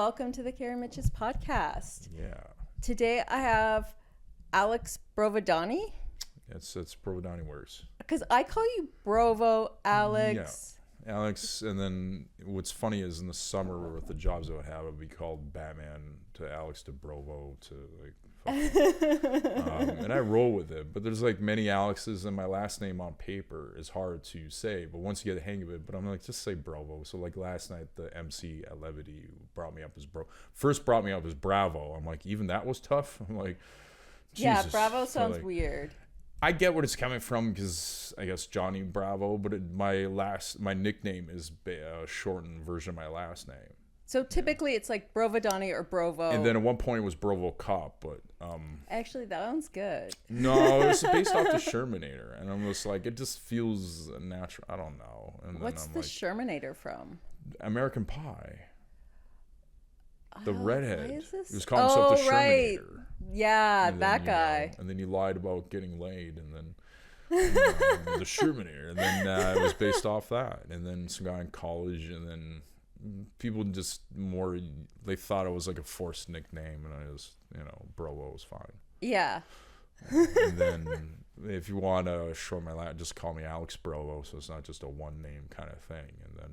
welcome to the Karen Mitches podcast. Yeah. Today I have Alex Brovedani. It's Brovedani worse. Because I call you Brovo, Alex. Yeah. Alex, and then what's funny is in the summer with the jobs I would have, it would be called Batman to Alex to Brovo to like and I roll with it. But there's like many Alexes, and my last name on paper is hard to say. But once you get the hang of it, but I'm like, just say Brovo. So like last night, the MC at Levity brought me up as first brought me up as Bravo. I'm like, even that was tough. I'm like, yeah, Jesus. Bravo So, sounds like, weird. I get where it's coming from because I guess Johnny Bravo, but my nickname is a shortened version of my last name. So typically it's like Brovedani or Brovo. And then at one point it was Brovo Cop, but actually that sounds good. no, it was based off the Shermanator, and I'm just like, it just feels natural. I don't know. And What's then the like, Shermanator from? American Pie. The Why redhead. is this? He was calling himself the right. Shermanator. Yeah, And that then, guy. And then he lied about getting laid, and then the Shermanator, and then it was based off that. And then some guy in college, and then people just they thought it was like a forced nickname, and I just, Brovo was fine. Yeah. And then if you want to short my last, just call me Alex Brovo, so it's not just a one name kind of thing. And then,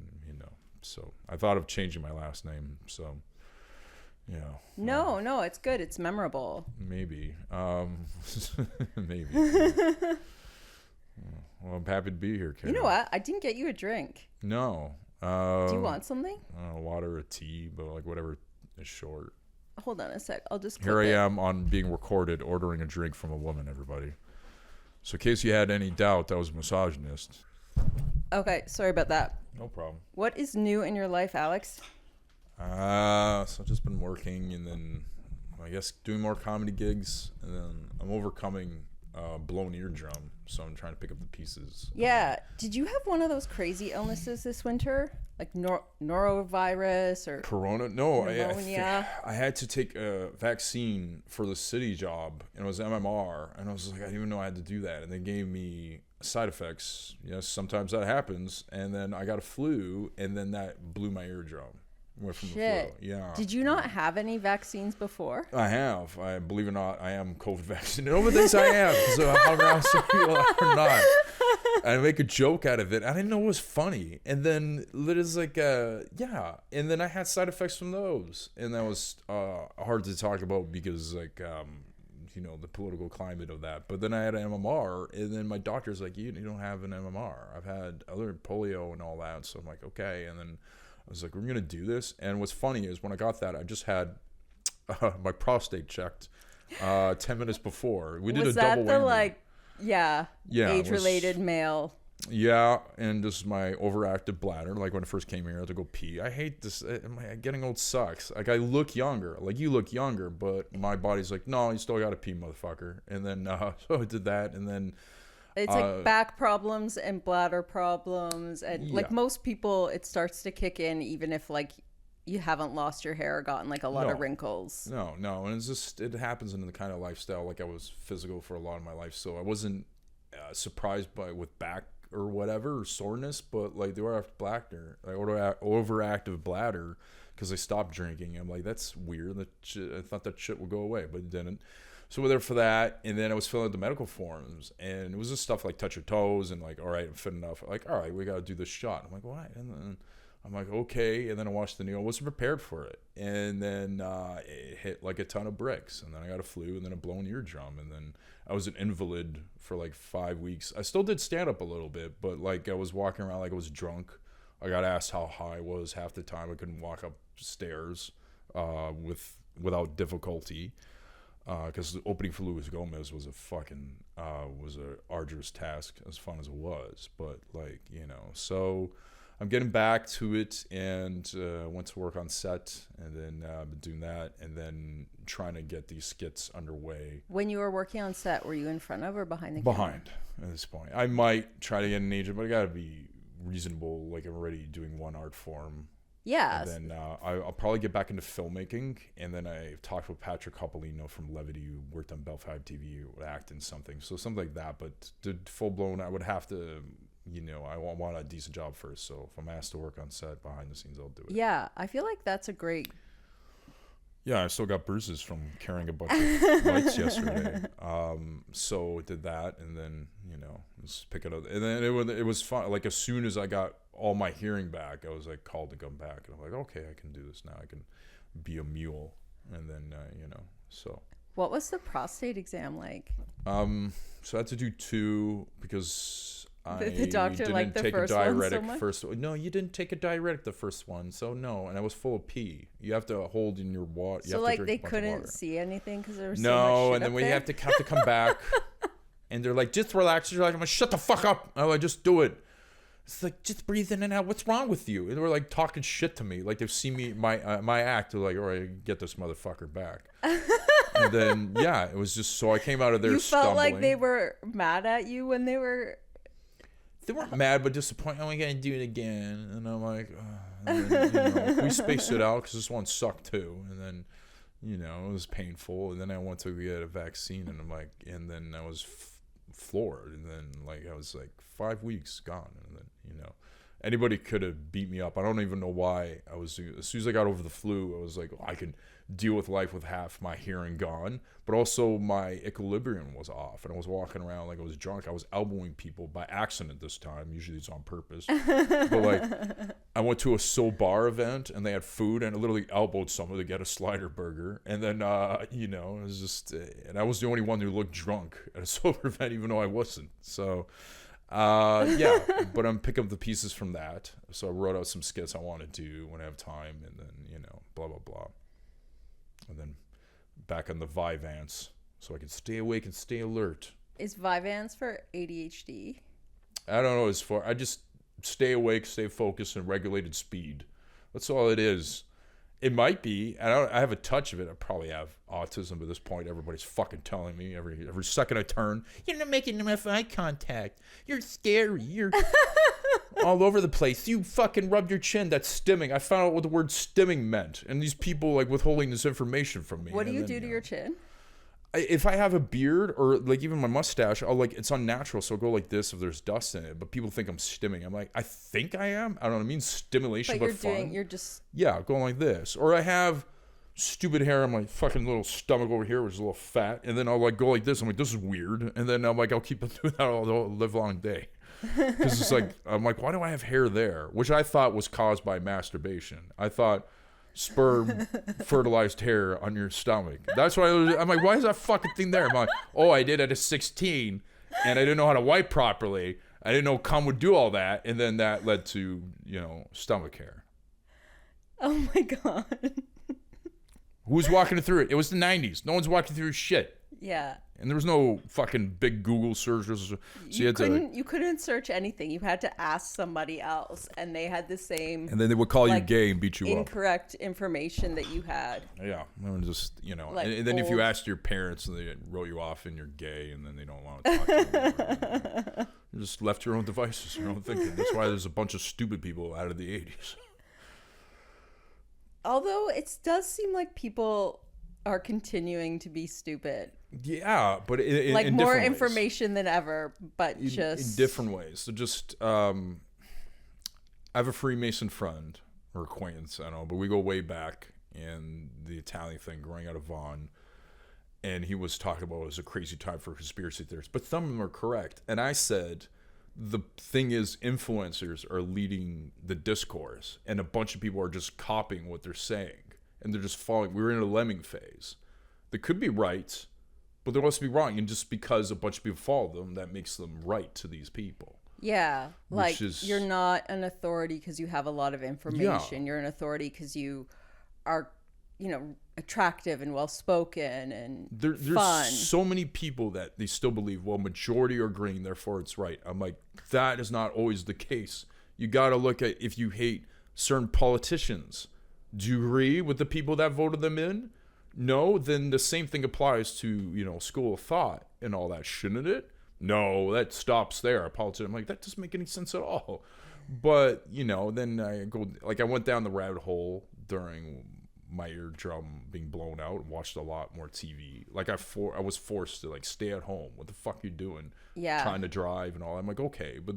so I thought of changing my last name, so No, it's good. It's memorable. maybe maybe well, I'm happy to be here, Karen. You know what? I didn't get you a drink. No. Do you want something? Water or tea, but like whatever is short. Hold on a sec. I'll just Here I am on being recorded ordering a drink from a woman, everybody. So in case you had any doubt, that was a misogynist. Okay, sorry about that. No problem. What is new in your life, Alex? So I've just been working, and then I guess doing more comedy gigs, and then I'm overcoming blown eardrum, so I'm trying to pick up the pieces. Yeah. Did you have one of those crazy illnesses this winter? Like norovirus or Corona? No, pneumonia? I had to take a vaccine for the city job, and it was MMR, and I was like, I didn't even know I had to do that, and they gave me side effects. Yes, sometimes that happens, and then I got a flu, and then that blew my eardrum. Went from Shit. the flu. Yeah. Did you not have any vaccines before? I have. I believe it or not, I am COVID vaccinated. Over this, I am. So around some people are not. I make a joke out of it. I didn't know it was funny, and then it is like, yeah. And then I had side effects from those, and that was hard to talk about because like, the political climate of that. But then I had an MMR, and then my doctor's like, you don't have an MMR. I've had other polio and all that. So I'm like, okay. And then I was like, we're going to do this. And what's funny is when I got that, I just had my prostate checked 10 minutes before. We did was a double that whammy. Yeah, age-related male? Yeah, and this is my overactive bladder. Like when I first came here, I had to go pee. I hate this. Getting old sucks. Like I look younger. Like you look younger, but my body's like, no, you still got to pee, motherfucker. And then so I did that, and then it's like back problems and bladder problems, and like most people, it starts to kick in even if like you haven't lost your hair or gotten like a lot of wrinkles. No, and it's just, it happens in the kind of lifestyle. Like I was physical for a lot of my life, so I wasn't surprised with back or whatever or soreness, but like the overactive bladder, because I stopped drinking. I'm like, that's weird. I thought that shit would go away, but it didn't. So we're there for that, and then I was filling out the medical forms, and it was just stuff like touch your toes and like, all right, I'm fit enough. Like, all right, we got to do this shot. I'm like, what? And then I'm like, okay. And then I watched the news. I wasn't prepared for it. And then it hit like a ton of bricks. And then I got a flu and then a blown eardrum. And then I was an invalid for like 5 weeks. I still did stand up a little bit, but like I was walking around like I was drunk. I got asked how high I was half the time. I couldn't walk upstairs without difficulty. Because opening for Luis Gomez was was a arduous task, as fun as it was. But like, so I'm getting back to it, and went to work on set, and then been doing that, and then trying to get these skits underway. When you were working on set, were you in front of or behind the camera? Behind at this point. I might try to get an agent, but I got to be reasonable. Like I'm already doing one art form. Yeah. And then I'll probably get back into filmmaking, and then I talked with Patrick Coppolino from Levity, who worked on Bell 5 TV, would act in something. So something like that, but full blown, I would have to, I want a decent job first. So if I'm asked to work on set behind the scenes, I'll do it. Yeah, I feel like that's a great Yeah, I still got bruises from carrying a bunch of lights yesterday. So did that, and then just pick it up, and then it was fun. Like as soon as I got all my hearing back, I was like called to come back, and I'm like, okay, I can do this now. I can be a mule, and then so. What was the prostate exam like? So I had to do 2 because the doctor didn't liked the take first a diuretic one so much? first. No, you didn't take a diuretic the first one, so no. And I was full of pee. You have to hold in your water. So like they couldn't see anything because there was so much no, shit and then up we there? have to come back, and they're like, just relax. You're like, I'm like, shut the fuck up. I'm like, just do it. It's like, just breathe in and out. What's wrong with you? And they were like talking shit to me. Like they've seen me my act. They're like, all right, get this motherfucker back. And then it was just so I came out of there. You felt stumbling. like they were mad at you when they were. They weren't mad, but disappointed. Oh, we gotta do it again. And I'm like, and then, we spaced it out because this one sucked too. And then, it was painful. And then I went to get a vaccine, and I'm like, and then I was floored. And then like I was like 5 weeks gone. And then anybody could have beat me up. I don't even know why. As soon as I got over the flu, I was like, I can deal with life with half my hearing gone, but also my equilibrium was off, and I was walking around like I was drunk. I was elbowing people by accident this time. Usually it's on purpose. But like I went to a So Bar event, and they had food, and I literally elbowed someone to get a slider burger. And then it was just and I was the only one who looked drunk at a sober event, even though I wasn't. So but I'm picking up the pieces from that. So I wrote out some skits I want to do when I have time, and then blah blah blah, and then back on the Vyvanse so I can stay awake and stay alert. Is Vyvanse for ADHD? I don't know what it's for. I just stay awake, stay focused, and regulated speed. That's all it is. It might be. I have a touch of it. I probably have autism at this point. Everybody's fucking telling me every second I turn, you're not making enough eye contact. You're scary. You're all over the place. You fucking rubbed your chin. That's stimming. I found out what the word stimming meant. And these people like withholding this information from me. What do you do to your chin? If I have a beard or like even my mustache, I'll like, it's unnatural. So I'll go like this if there's dust in it, but people think I'm stimming. I'm like, I think I am. I don't know. It means stimulation, but fun. You're just. Yeah, going like this. Or I have stupid hair on my fucking little stomach over here, which is a little fat. And then I'll like go like this. I'm like, this is weird. And then I'm like, I'll keep doing that all the live long day. Because it's like, I'm like, why do I have hair there? Which I thought was caused by masturbation. I thought sperm fertilized hair on your stomach. That's why I'm like, why is that fucking thing there? I'm like, oh, I did at a 16 and I didn't know how to wipe properly. I didn't know cum would do all that, and then that led to stomach hair. Oh my god. Who's walking through it? It was the 90s. No one's walking through shit. Yeah. And there was no fucking big Google searches. So you couldn't search anything. You had to ask somebody else, and they had the same. And then they would call you gay and beat you up. Incorrect information that you had. Yeah, just like and then if you asked your parents, and they wrote you off, and you're gay, and then they don't want to talk to you anymore. You just left your own devices, your own thinking. That's why there's a bunch of stupid people out of the 80s. Although it does seem like people are continuing to be stupid. Yeah, but in like more different information than ever, but in different ways. So just I have a Freemason friend or acquaintance, I don't know, but we go way back in the Italian thing, growing out of Vaughan, and he was talking about it was a crazy time for conspiracy theorists, but some of them are correct. And I said, the thing is, influencers are leading the discourse, and a bunch of people are just copying what they're saying, and they're just following. We're in a lemming phase. They could be right, but they'll also be wrong. And just because a bunch of people follow them, that makes them right to these people. Yeah, like you're not an authority because you have a lot of information. Yeah. You're an authority because you are, attractive and well-spoken and there's fun. So many people that they still believe, well, majority are agreeing, therefore it's right. I'm like, that is not always the case. You got to look at if you hate certain politicians. Do you agree with the people that voted them in? No, then the same thing applies to, school of thought and all that, shouldn't it? No, that stops there. I'm like, that doesn't make any sense at all. But, then I go, like I went down the rabbit hole during my eardrum being blown out and watched a lot more TV. Like I was forced to like stay at home. What the fuck you doing? Yeah. Trying to drive and all. I'm like, okay, but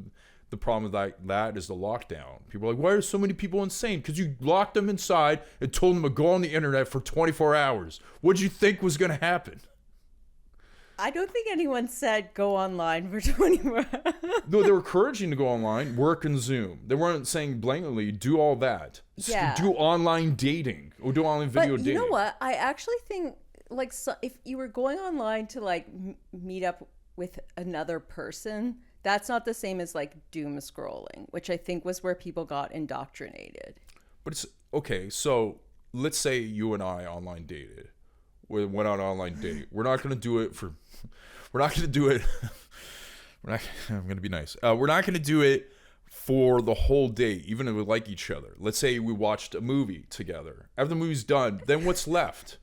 the problem with that is the lockdown. People are like, why are so many people insane? Because you locked them inside and told them to go on the internet for 24 hours. What did you think was going to happen? I don't think anyone said go online for 24 hours. No, they were encouraging to go online, work and Zoom. They weren't saying blatantly, do all that. Yeah. Do online dating or do online video dating. You know what? I actually think, like, so if you were going online to, like, meet up with another person, that's not the same as, like, doom scrolling, which I think was where people got indoctrinated. But it's, okay, so let's say you and I online dated. We went on an online date. We're not going to do it for... We're not going to do it... I'm going to be nice. We're not going to do it for the whole day, even if we like each other. Let's say we watched a movie together. After the movie's done, then what's left?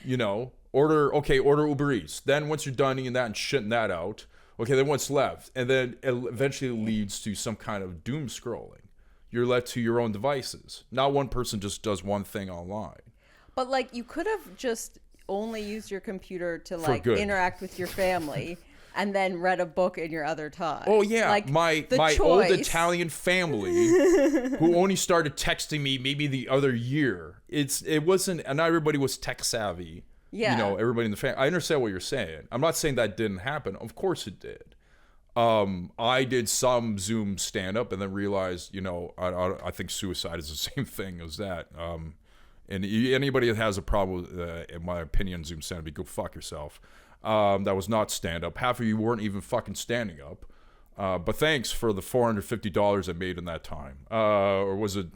You know, order Uber Eats. Then once you're done eating that and shitting that out, okay, then what's left? And then it eventually leads to some kind of doom scrolling. You're left to your own devices. Not one person just does one thing online. But, like, you could have just only used your computer to, like, interact with your family and then read a book in your other time. Oh, yeah. Like, my old Italian family who only started texting me maybe the other year. It wasn't, and not everybody was tech savvy. Yeah. You know, everybody in the family. I understand what you're saying. I'm not saying that didn't happen. Of course it did. I did some Zoom stand-up and then realized, you know, I think suicide is the same thing as that. And anybody that has a problem with, in my opinion, Zoom stand-up, go fuck yourself. That was not stand-up. Half of you weren't even fucking standing up. But thanks for the $450 I made in that time. Or was it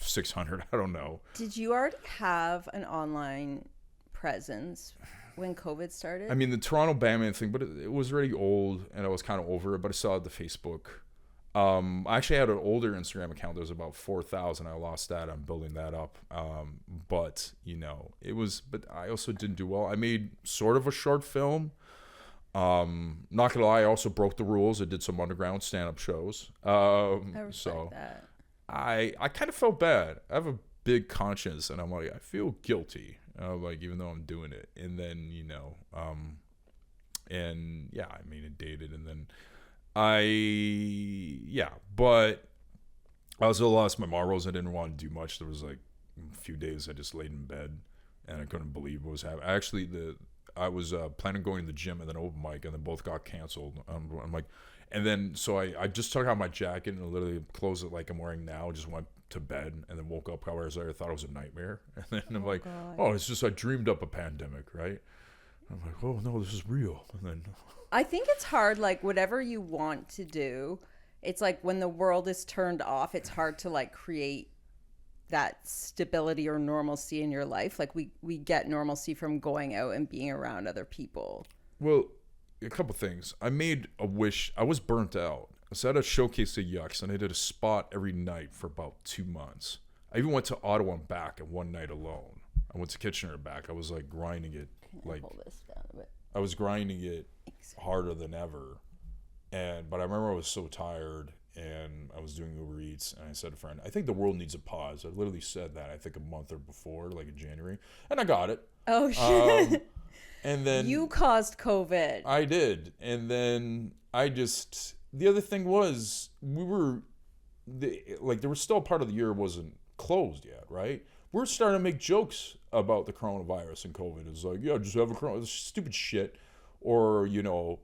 $600? I don't know. Did you already have an online presence when COVID started? I mean, the Toronto Batman thing, but it was already old, and I was kind of over it, but I still had the Facebook. I actually had an older Instagram account. There was about 4,000. I lost that. I'm building that up. But, you know, but I also didn't do well. I made sort of a short film. Not gonna lie, I also broke the rules. I did some underground stand-up shows. I respect that. I kind of felt bad. I have a big conscience, and I'm like, I feel guilty. Like, even though I'm doing it. And then, you know, and yeah, I mean, it dated, and then but I also lost my marbles. I didn't want to do much. There was like a few days I just laid in bed and I couldn't believe what was happening. Actually, I was planning on going to the gym and then open mic, and then both got canceled. I'm like, and then so I just took out my jacket and literally clothes it like I'm wearing now. Just went to bed and then woke up hours later. I thought it was a nightmare, and then I'm like, God. Oh, it's just I dreamed up a pandemic, right? I'm like, oh no, this is real. And then I think it's hard, like, whatever you want to do, it's like when the world is turned off, it's hard to, like, create that stability or normalcy in your life. Like, we get normalcy from going out and being around other people. Well, a couple things. I made a wish. I was burnt out. So I had a showcase of Yucks, and I did a spot every night for about 2 months. I even went to Ottawa and back in one night alone. I went to Kitchener and back. I was, like, grinding it. Like, pull this down a bit. I was grinding it harder than ever, but I remember I was so tired, and I was doing Uber Eats, and I said to a friend, I think the world needs a pause. I literally said that, I think a month or before, like in January, and I got it. Oh shit. And then you caused COVID. I did. And then the other thing was, there was still a part of the year wasn't closed yet, right? We're starting to make jokes about the coronavirus and COVID. It's like, yeah, just have a corona, stupid shit. Or, you know,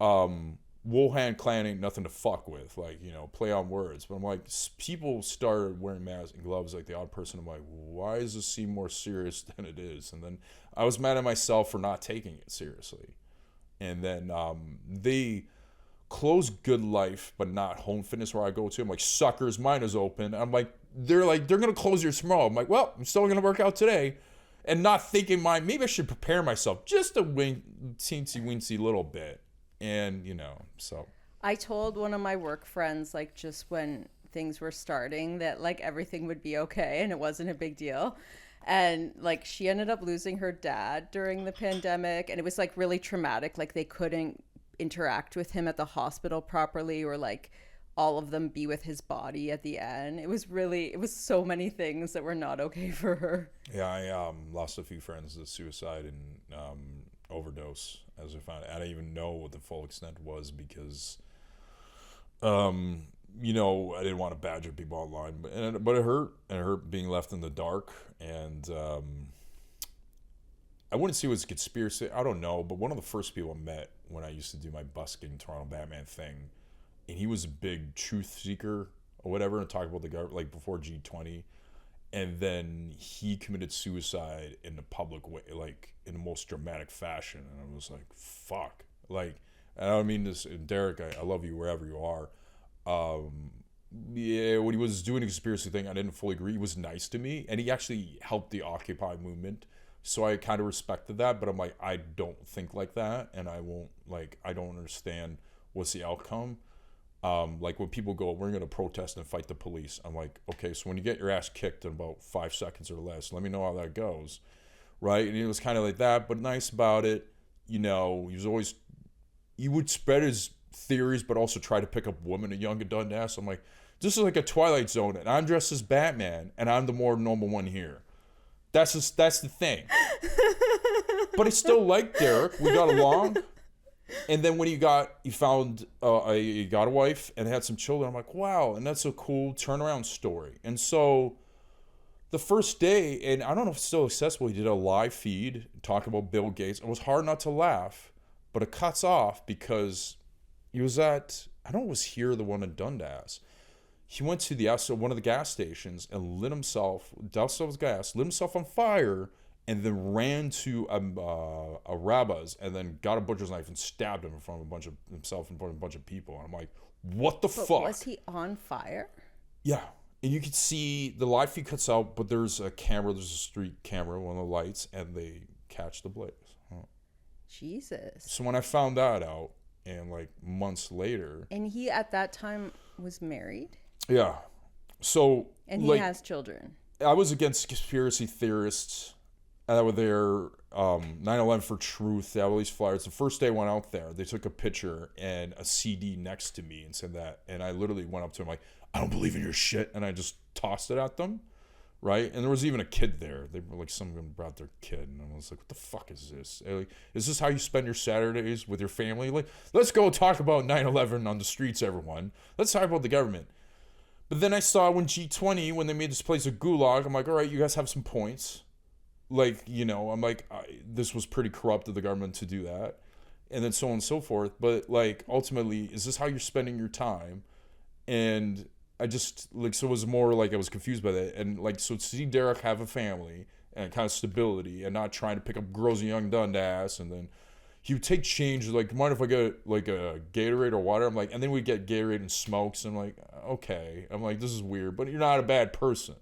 Wuhan clan ain't nothing to fuck with. Like, you know, play on words. But I'm like, people started wearing masks and gloves like the odd person. I'm like, why does this seem more serious than it is? And then I was mad at myself for not taking it seriously. And then they closed Good Life, but not Home Fitness where I go to. I'm like, suckers, mine is open. I'm like, they're going to close yours tomorrow. I'm like, well, I'm still going to work out today. And not thinking, maybe I should prepare myself just a teensy-weensy little bit. And, you know, so. I told one of my work friends, like, just when things were starting that, like, everything would be okay and it wasn't a big deal. And, like, she ended up losing her dad during the pandemic. And it was, like, really traumatic. Like, they couldn't interact with him at the hospital properly, or, like, all of them be with his body at the end. It was so many things that were not okay for her. Yeah, I lost a few friends to suicide and overdose, as I found. I don't even know what the full extent was, because You know, I didn't want to badger people online, but it hurt. And it hurt being left in the dark. And I wouldn't say it was a conspiracy. I don't know. But one of the first people I met when I used to do my busking Toronto Batman thing, and he was a big truth seeker or whatever, and talk about the government, like before G20. And then he committed suicide in the public way, like in the most dramatic fashion. And I was like, fuck. Like, and I don't mean this, Derek, I love you wherever you are. Um, yeah, when he was doing a conspiracy thing, I didn't fully agree. He was nice to me, and he actually helped the Occupy movement. So I kind of respected that, but I'm like, I don't think like that, and I won't, like, I don't understand what's the outcome. Like when people go, we're going to protest and fight the police. I'm like, okay, so when you get your ass kicked in about 5 seconds or less, let me know how that goes, right? And he was kind of like that, but nice about it. You know, he was always, he would spread his theories, but also try to pick up women at Young and Dundas. I'm like, this is like a Twilight Zone, and I'm dressed as Batman, and I'm the more normal one here. That's the thing. But I still liked Derek. We got along. And then when he got a wife and had some children, I'm like, wow, and that's a cool turnaround story. And so the first day, and I don't know if it's still accessible, he did a live feed talking about Bill Gates. It was hard not to laugh, but it cuts off because he was at, I don't know, it was here, the one in Dundas. He went to one of the gas stations and doused himself with gas, lit himself on fire, and then ran to a rabbi's and then got a butcher's knife and stabbed him in front of himself in front of a bunch of people. And I'm like, what the fuck? Was he on fire? Yeah. And you could see the live feed cuts out, but there's a street camera, one of the lights, and they catch the blaze. Jesus. So when I found that out, and like months later. And he at that time was married? Yeah. So. And he has children. I was against conspiracy theorists that were there. 9/11 for Truth. They had all these flyers. The first day I went out there, they took a picture and a CD next to me and said that. And I literally went up to him like, I don't believe in your shit. And I just tossed it at them. Right? And there was even a kid there. They were like, someone brought their kid. And I was like, what the fuck is this? Like, is this how you spend your Saturdays with your family? Like, let's go talk about 9/11 on the streets, everyone. Let's talk about the government. But then I saw when G20, when they made this place a gulag, I'm like, all right, you guys have some points. Like, you know, I'm like, this was pretty corrupt of the government to do that. And then so on and so forth. But, like, ultimately, is this how you're spending your time? And I just, like, so it was more like I was confused by that. And, like, so to see Derek have a family and kind of stability and not trying to pick up girls in Young Dundas, and then he would take change, like, mind if I get, like, a Gatorade or water? I'm like, and then we'd get Gatorade and smokes. And I'm like, okay. I'm like, this is weird, but you're not a bad person.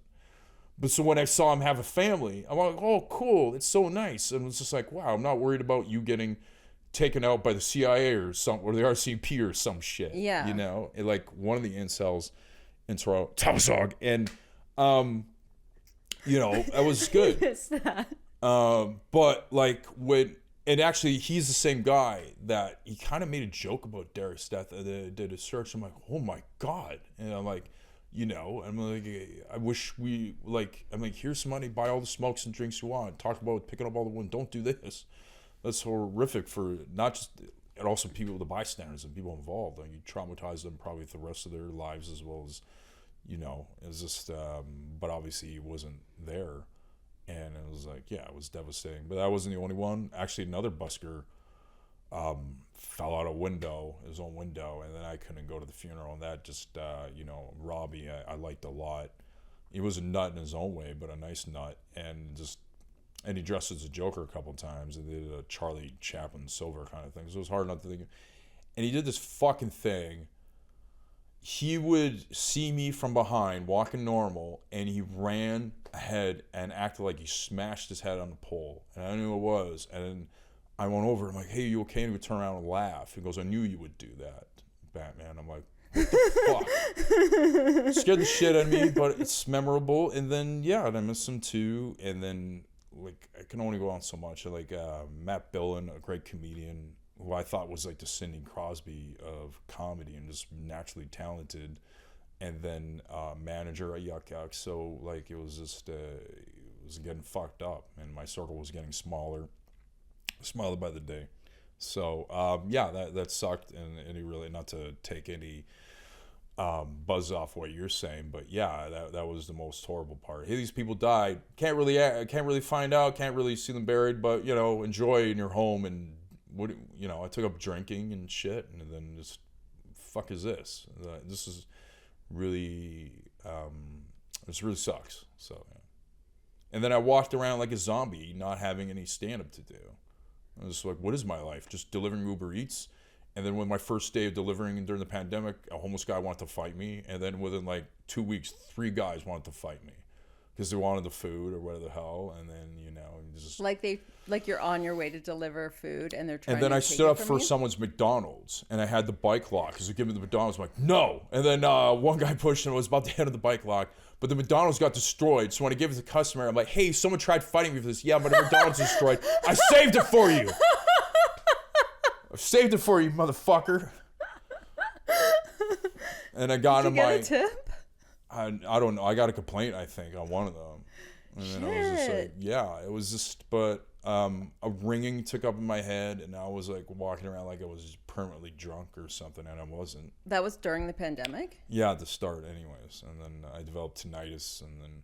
But so when I saw him have a family, I'm like, oh, cool. It's so nice. And it's just like, wow, I'm not worried about you getting taken out by the CIA or the RCP or some shit. Yeah. You know? And like one of the incels in Toronto, Tamasog. And, you know, that was good. Is that? But like and actually he's the same guy that he kind of made a joke about Derek's death. Did a search. I'm like, oh my God. And I'm like, you know, I'm like, I wish we, like, I'm like, here's some money, buy all the smokes and drinks you want. Talk about picking up all the wood. Don't do this. That's horrific for not just, and also people, the bystanders and people involved. Like, you traumatize them probably for the rest of their lives as well as, you know, it's just, but obviously he wasn't there. And it was like, yeah, it was devastating. But that wasn't the only one. Actually, another busker fell out a window, his own window, and then I couldn't go to the funeral. And that just, you know, Robbie, I liked a lot. He was a nut in his own way, but a nice nut. And he dressed as a Joker a couple times and did a Charlie Chaplin Silver kind of thing. So it was hard not to think. And he did this fucking thing. He would see me from behind, walking normal, and he ran ahead and acted like he smashed his head on the pole. And I knew it was. And then I went over, I'm like, hey, you okay? And he would turn around and laugh. He goes, I knew you would do that, Batman. I'm like, what the fuck? Scared the shit out of me, but it's memorable. And then, yeah, and I miss him too. And then, like, I can only go on so much. Like, Matt Billen, a great comedian, who I thought was like the Sidney Crosby of comedy and just naturally talented. And then manager at Yuck Yuck. So, like, it was just, it was getting fucked up. And my circle was getting smaller by the day. So, yeah, that sucked. And he really, not to take any buzz off what you're saying, but yeah, that was the most horrible part. Hey, these people died. Can't really find out. Can't really see them buried, but enjoy in your home. And I took up drinking and shit, and then just fuck is this? This is really this really sucks. So, yeah. And then I walked around like a zombie, not having any stand up to do. I was like, what is my life? Just delivering Uber Eats. And then when my first day of delivering during the pandemic, a homeless guy wanted to fight me. And then within like 2 weeks, 3 guys wanted to fight me because they wanted the food or whatever the hell. And then, just like you're on your way to deliver food and they're trying and then to I take stood it up from for you? someone's McDonald's and I had the bike lock because they give me the McDonald's. I'm like, no. And then one guy pushed and I was about to enter the bike lock, but the McDonald's got destroyed. So when I gave it to the customer, I'm like, hey, someone tried fighting me for this. Yeah, but the McDonald's is destroyed. I saved it for you. I saved it for you, motherfucker. And I got Did you get a tip? I don't know. I got a complaint, I think, on one of them. And then I was just like, yeah, it was just, but a ringing took up in my head, and I was like walking around like I was permanently drunk or something, and I wasn't. That was during the pandemic? Yeah, at the start, anyways. And then I developed tinnitus, and then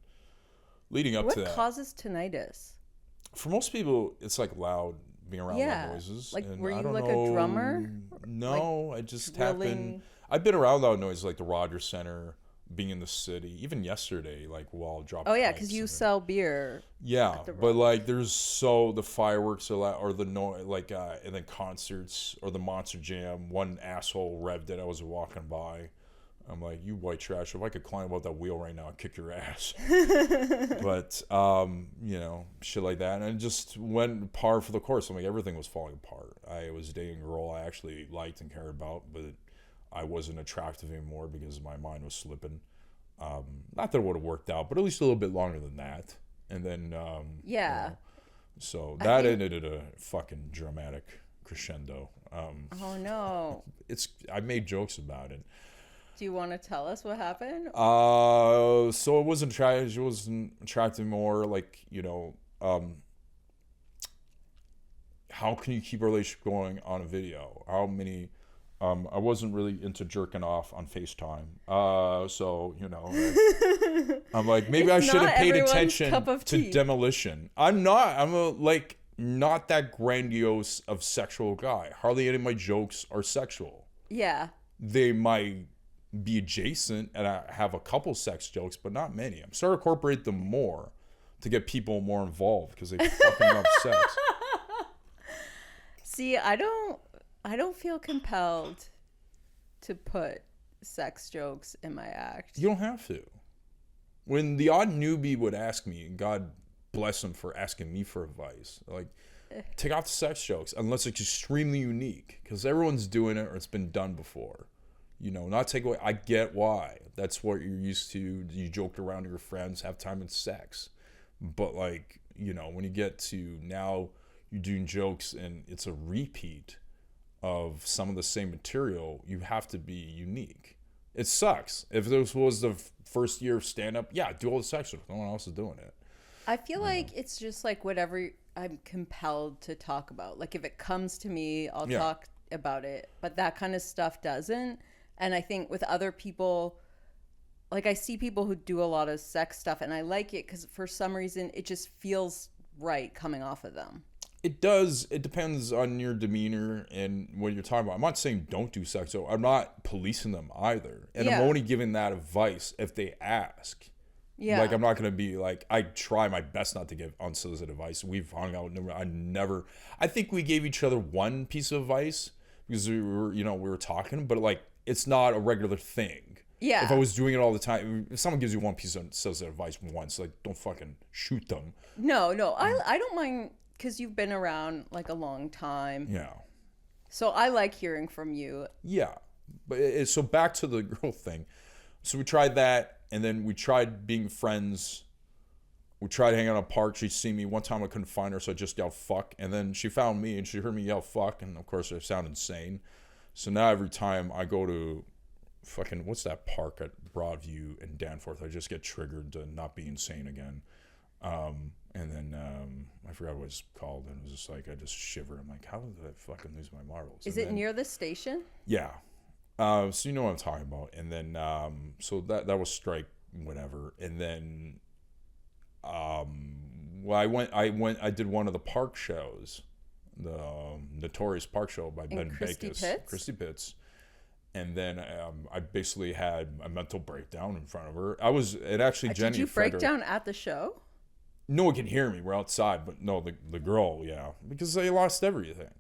leading up to that. What causes tinnitus? For most people, it's like loud, being around loud noises. Like, and were you I don't like know, a drummer? No, Like I just drilling? happened. I've been around loud noises like the Rogers Center, being in the city, even yesterday, like while dropping. Oh yeah, because you sell beer. Yeah, but like there's the fireworks are loud, or the noise, like and then concerts or the Monster Jam. One asshole revved it. I was walking by. I'm like, you white trash. If I could climb up that wheel right now, I'd kick your ass. But shit like that, and it just went par for the course. I'm like, everything was falling apart. I was dating a girl I actually liked and cared about, but I wasn't attractive anymore because my mind was slipping. Not that it would have worked out, but at least a little bit longer than that. And then, so that ended at a fucking dramatic crescendo. Oh no. I made jokes about it. Do you want to tell us what happened? So it wasn't attractive more like, how can you keep a relationship going on a video? How many, I wasn't really into jerking off on FaceTime. I'm like, maybe I should have paid attention to demolition. I'm not that grandiose of sexual guy. Hardly any of my jokes are sexual. Yeah. They might be adjacent, and I have a couple sex jokes, but not many. I'm starting to incorporate them more to get people more involved because they fucking love sex. See, I don't feel compelled to put sex jokes in my act. You don't have to. When the odd newbie would ask me, and God bless him for asking me for advice, like, take off the sex jokes unless it's extremely unique because everyone's doing it or it's been done before. Not take away. I get why. That's what you're used to. You joked around with your friends, have time and sex. But like, when you get to now you're doing jokes and it's a repeat of some of the same material, you have to be unique. It sucks. If this was the first year of stand-up, yeah, do all the sex jokes. No one else is doing it. I feel like it's just like whatever I'm compelled to talk about. Like if it comes to me, I'll talk about it. But that kind of stuff doesn't. And I think with other people, like I see people who do a lot of sex stuff and I like it because for some reason it just feels right coming off of them. It does. It depends on your demeanor and what you're talking about. I'm not saying don't do sex, so I'm not policing them either. And I'm only giving that advice if they ask. Yeah. Like I'm not going to be like, I try my best not to give unsolicited advice. We've hung out. I think we gave each other one piece of advice because we were talking, but like, it's not a regular thing. Yeah. If I was doing it all the time, if someone gives you one piece of solicited advice once, like don't fucking shoot them. No. I don't mind because you've been around like a long time. Yeah. So I like hearing from you. Yeah. But so back to the girl thing. So we tried that, and then we tried being friends. We tried hanging out in a park. She'd see me. One time I couldn't find her, so I just yelled fuck. And then she found me, and she heard me yell fuck, and of course I sound insane. So now every time I go to fucking, what's that park at Broadview and Danforth, I just get triggered to not be insane again. And then I forgot what it's called, and it was just like, I just shiver. I'm like, how did I fucking lose my marbles? Is it near the station? Yeah. So you know what I'm talking about. And then so that was strike whatever. And then well, I did one of the park shows, the Notorious Park Show by Ben Backus, Christy Pitts. And then I basically had a mental breakdown in front of her. It actually Jenny. Did you break down at the show? No one can hear me. We're outside, but no, the girl, yeah, because I lost everything.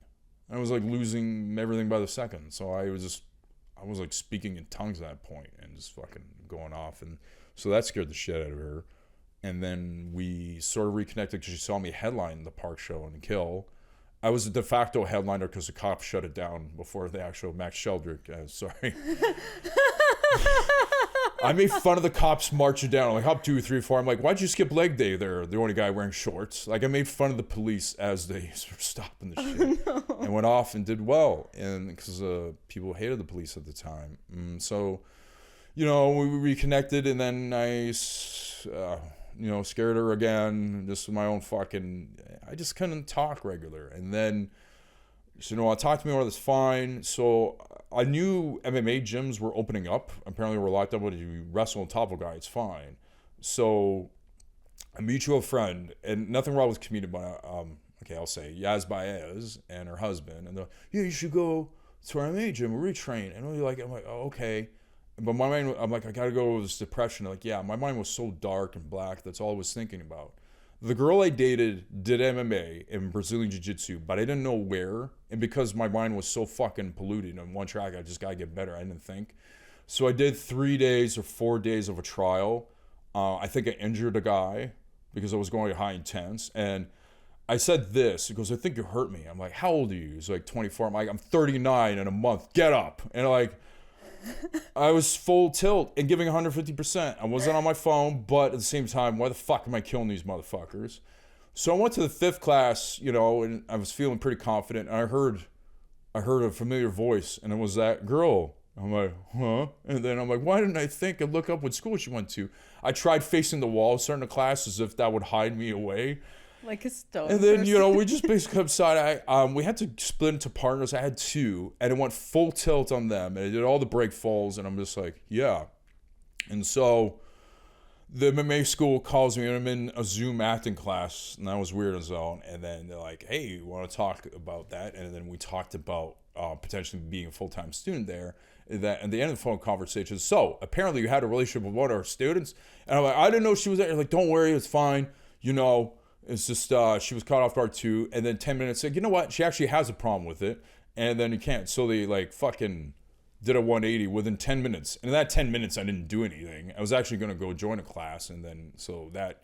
I was like losing everything by the second. So I was like speaking in tongues at that point and just fucking going off. And so that scared the shit out of her. And then we sort of reconnected because she saw me headline the park show in Kill. I was a de facto headliner because the cops shut it down before the actual Max Sheldrick. Sorry. I made fun of the cops marching down. Like, hop 2, 3, 4. I'm like, why'd you skip leg day there? The only guy wearing shorts. Like, I made fun of the police as they were stopping the shit. Oh, no. And went off and did well. And because people hated the police at the time. So, we reconnected. And then I, scared her again. Just my own I just couldn't talk regular. And then, talk to me more, that's fine. So I knew MMA gyms were opening up. Apparently we're locked up, but if you wrestle on top of a guy, it's fine. So a mutual friend, and nothing wrong with comedian, but I'll say Yaz Baez and her husband, and they're like, yeah, you should go to our MMA gym, retrain. And I'm like, oh, okay. But my mind, I'm like, I gotta go with this depression. Like, yeah, my mind was so dark and black. That's all I was thinking about. The girl I dated did MMA and Brazilian Jiu-Jitsu, but I didn't know where. And because my mind was so fucking polluted on one track, I just got to get better. I didn't think. So I did 3 days or 4 days of a trial. I think I injured a guy because I was going high intense. And I said this. He goes, I think you hurt me. I'm like, how old are you? He's like, 24. I'm like, I'm 39 in a month. Get up. And I was full tilt and giving 150%. I wasn't on my phone, but at the same time, why the fuck am I killing these motherfuckers? So I went to the 5th class, and I was feeling pretty confident. And I heard a familiar voice, and it was that girl. I'm like, huh? And then I'm like, why didn't I think and look up what school she went to? I tried facing the wall, starting the class as if that would hide me away. Like a stone. And then, we just basically upside. We had to split into partners. I had 2, and it went full tilt on them. And I did all the break falls, and I'm just like, yeah. And so the MMA school calls me, and I'm in a Zoom acting class, and that was weird as well. And then they're like, hey, you want to talk about that? And then we talked about potentially being a full-time student there. That at the end of the phone conversation, so apparently you had a relationship with one of our students. And I'm like, I didn't know she was there. Like, don't worry, it's fine. It's just she was caught off guard too. And then 10 minutes, like, you know what? She actually has a problem with it. And then you can't. So they fucking did a 180 within 10 minutes. And in that 10 minutes, I didn't do anything. I was actually going to go join a class. And then so that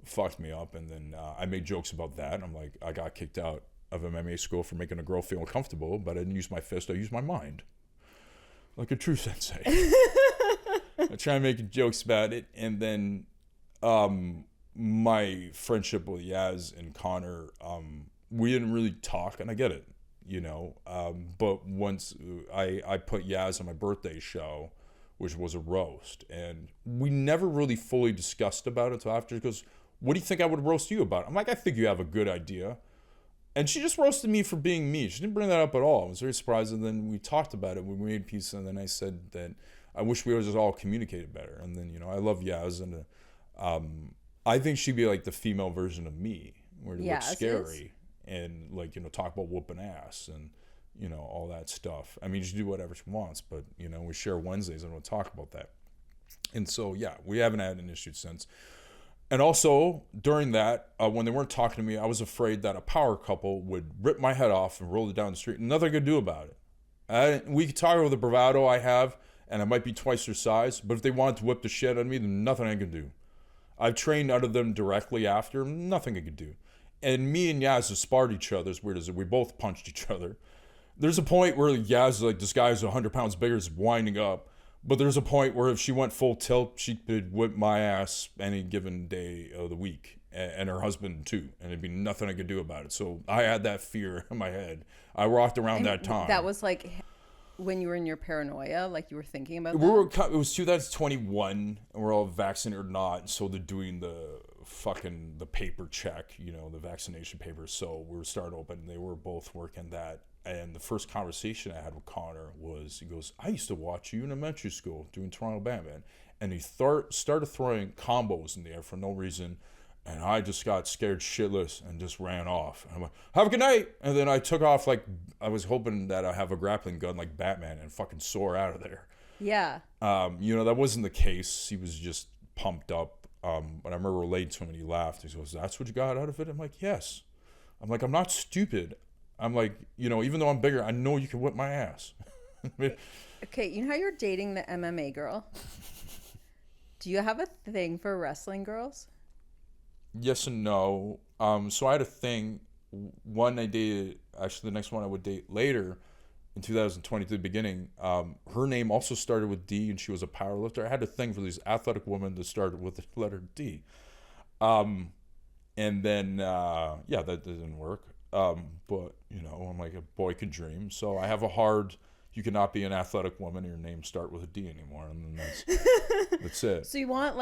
fucked me up. And then I made jokes about that. I'm like, I got kicked out of MMA school for making a girl feel uncomfortable. But I didn't use my fist. I used my mind. Like a true sensei. I try and make jokes about it. And then my friendship with Yaz and Connor, we didn't really talk, and I get it, but once I put Yaz on my birthday show, which was a roast, and we never really fully discussed about it until after. She goes, what do you think I would roast you about? I'm like, I think you have a good idea. And she just roasted me for being me. She didn't bring that up at all. I was very surprised. And then we talked about it. We made peace. And then I said that I wish we would just all communicated better. And then, I love Yaz. And I think she'd be like the female version of me, where it looks scary and talk about whooping ass and, all that stuff. I mean, she do whatever she wants, but, we share Wednesdays and we'll talk about that. And so, yeah, we haven't had an issue since. And also, during that, when they weren't talking to me, I was afraid that a power couple would rip my head off and roll it down the street, and nothing I could do about it. We could talk about the bravado I have, and I might be twice their size, but if they wanted to whip the shit out of me, then nothing I could do. I've trained out of them directly after, nothing I could do. And me and Yaz have sparred each other, as weird as it, we both punched each other. There's a point where Yaz is like, this guy's 100 pounds bigger, is winding up. But there's a point where if she went full tilt, she could whip my ass any given day of the week. And her husband too. And there'd be nothing I could do about it. So I had that fear in my head. I walked around that time. That was like when you were in your paranoia, like you were thinking about that? It was 2021, and we're all vaccinated or not. So they're doing the paper check, the vaccination papers. So we were starting open. They were both working that. And the first conversation I had with Connor was, he goes, I used to watch you in elementary school doing Toronto Batman. And he started throwing combos in the air for no reason. And I just got scared shitless and just ran off. And I'm like, have a good night. And then I took off like I was hoping that I have a grappling gun like Batman and fucking soar out of there. Yeah. That wasn't the case. He was just pumped up. But I remember relating to him and he laughed. He goes, that's what you got out of it? I'm like, yes. I'm like, I'm not stupid. I'm like, even though I'm bigger, I know you can whip my ass. Okay, you know how you're dating the MMA girl? Do you have a thing for wrestling girls? Yes and no. So I had a thing. One I dated, actually the next one I would date later in 2020 to the beginning. Her name also started with D and she was a powerlifter. I had a thing for these athletic women that started with the letter D. And then, that didn't work. But, I'm like, a boy can dream. So I have you cannot be an athletic woman and your name start with a D anymore. And then that's it. So you want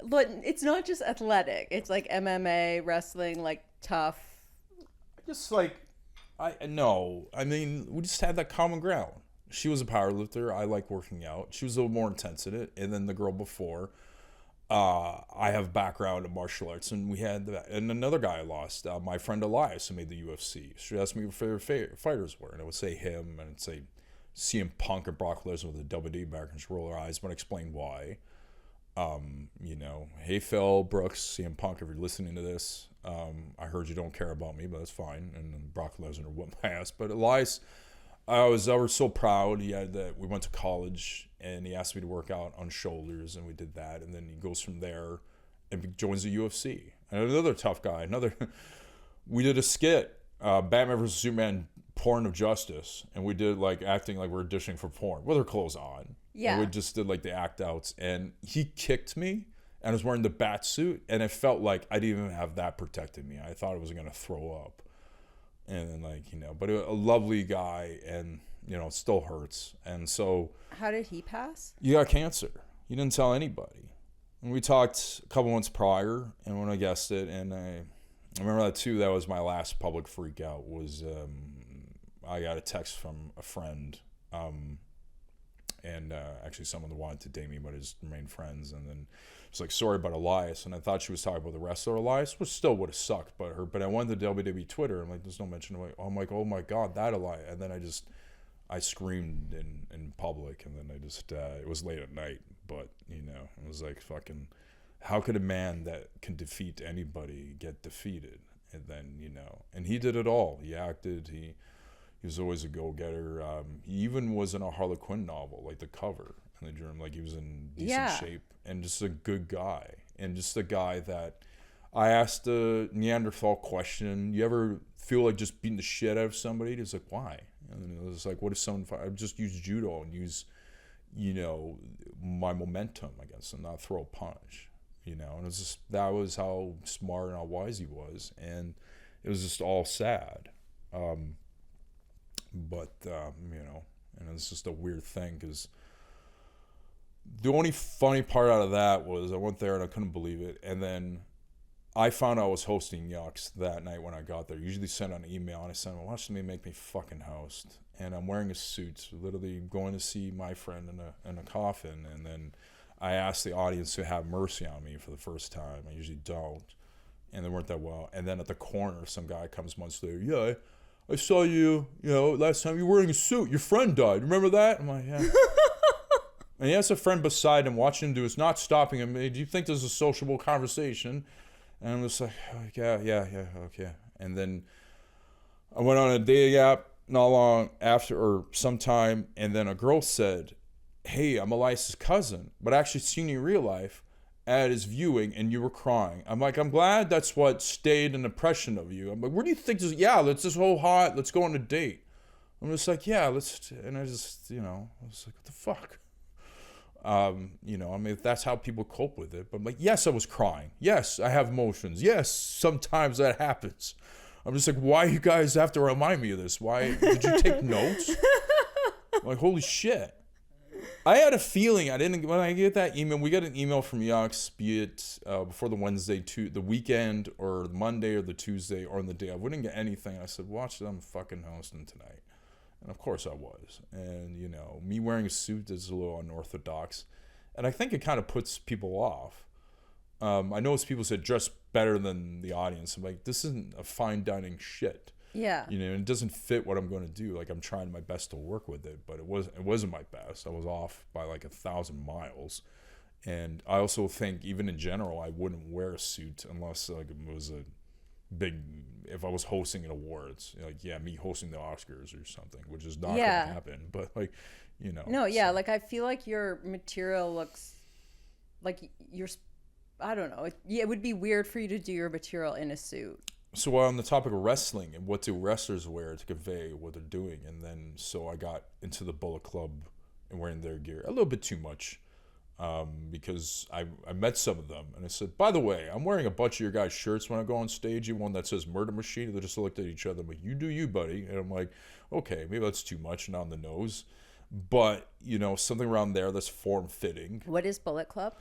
but it's not just athletic. It's like MMA, wrestling, like tough. Just like, we just had that common ground. She was a powerlifter. I like working out. She was a little more intense in it. And then the girl before, I have background in martial arts, and we had that. And another guy I lost, my friend Elias, who made the UFC. She asked me what favorite fighters were, and I would say him, and I'd say CM Punk and Brock Lesnar with the WWE back, and she'd roll her eyes, but I'd explain why. Hey Phil Brooks, CM Punk, if you're listening to this, I heard you don't care about me, but that's fine. And then Brock Lesnar whooped my ass. But Elias, I was ever so proud. We went to college, and he asked me to work out on shoulders, and we did that. And then he goes from there and joins the UFC. And another tough guy. We did a skit, Batman vs Superman, Porn of Justice, and we did like acting like we were auditioning for porn with our clothes on. Yeah. And we just did like the act outs, and he kicked me, and I was wearing the bat suit, and it felt like I didn't even have that protecting me. I thought I was gonna throw up. And then but a lovely guy, and it still hurts. And so, how did he pass? He got cancer. He didn't tell anybody. And we talked a couple months prior, and when I guessed it, and I remember that too. That was my last public freak out. Was I got a text from a friend, and actually someone that wanted to date me, but has remained friends. And then it's like, sorry about Elias, and I thought she was talking about the wrestler Elias, which still would have sucked. But I went to WWE Twitter, and like, there's no mention of it. I'm like, oh my god, that Elias. And then I screamed in public, and then it was late at night, but it was like, fucking, how could a man that can defeat anybody get defeated? And then and he did it all. He acted. He was always a go-getter. He even was in a Harley Quinn novel, like the cover and the dream. Like, he was in decent shape, and just a good guy, and just a guy that I asked a Neanderthal question. You ever feel like just beating the shit out of somebody? It's like, why? And then it was like, what if someone? I just use judo and use, my momentum against them, not throw a punch. And it was just, that was how smart and how wise he was, and it was just all sad. But and it's just a weird thing, because the only funny part out of that was I went there and I couldn't believe it, and then I found out I was hosting Yucks that night when I got there. Usually send an email, and I said, well, watch me make me fucking host, and I'm wearing a suit, literally going to see my friend in a coffin, and then I asked the audience to have mercy on me for the first time. I usually don't, and they weren't that well. And then at the corner, some guy comes months later, yeah, I saw you, last time you were wearing a suit. Your friend died. Remember that? I'm like, yeah. And he has a friend beside him watching him do it, not stopping him. Hey, do you think this is a sociable conversation? And I'm just like, yeah, okay. And then I went on a dating app not long after, or sometime, and then a girl said, hey, I'm Elias's cousin, but I actually seen you in real life at his viewing, and you were crying. I'm like, I'm glad that's what stayed an impression of you. I'm like, where do you think this? Yeah, let's just hold hot. Let's go on a date. I'm just like, yeah, let's. And I just, I was like, what the fuck? If that's how people cope with it. But I'm like, yes, I was crying. Yes, I have emotions. Yes, sometimes that happens. I'm just like, why you guys have to remind me of this? Why did you take notes? I'm like, holy shit. I had a feeling when I get that email, we got an email from Yucks, be it before the Wednesday, the weekend, or the Monday or the Tuesday, or on the day. I wouldn't get anything. I said, watch it, I'm fucking hosting tonight. And of course I was. And, you know, me wearing a suit is a little unorthodox. And I think it kind of puts people off. I noticed people said dress better than the audience. I'm like, this isn't a fine dining shit. Yeah. You know, it doesn't fit what I'm going to do. Like, I'm trying my best to work with it, but it wasn't my best. I was off by like 1,000 miles. And I also think, even in general, I wouldn't wear a suit unless like it was a big. If I was hosting an awards, like me hosting the Oscars or something, which is not going to happen. But like, you know. No, yeah, like I feel like your material looks like you're. I don't know. It would be weird for you to do your material in a suit. So while on the topic of wrestling and what do wrestlers wear to convey what they're doing, and then so I got into the Bullet Club and wearing their gear a little bit too much, because I met some of them and I said, by the way, I'm wearing a bunch of your guys' shirts when I go on stage. You one that says Murder Machine. They just looked at each other like, you do you, buddy. And I'm like, okay, maybe that's too much and on the nose, but you know, something around there that's form fitting. What is Bullet Club?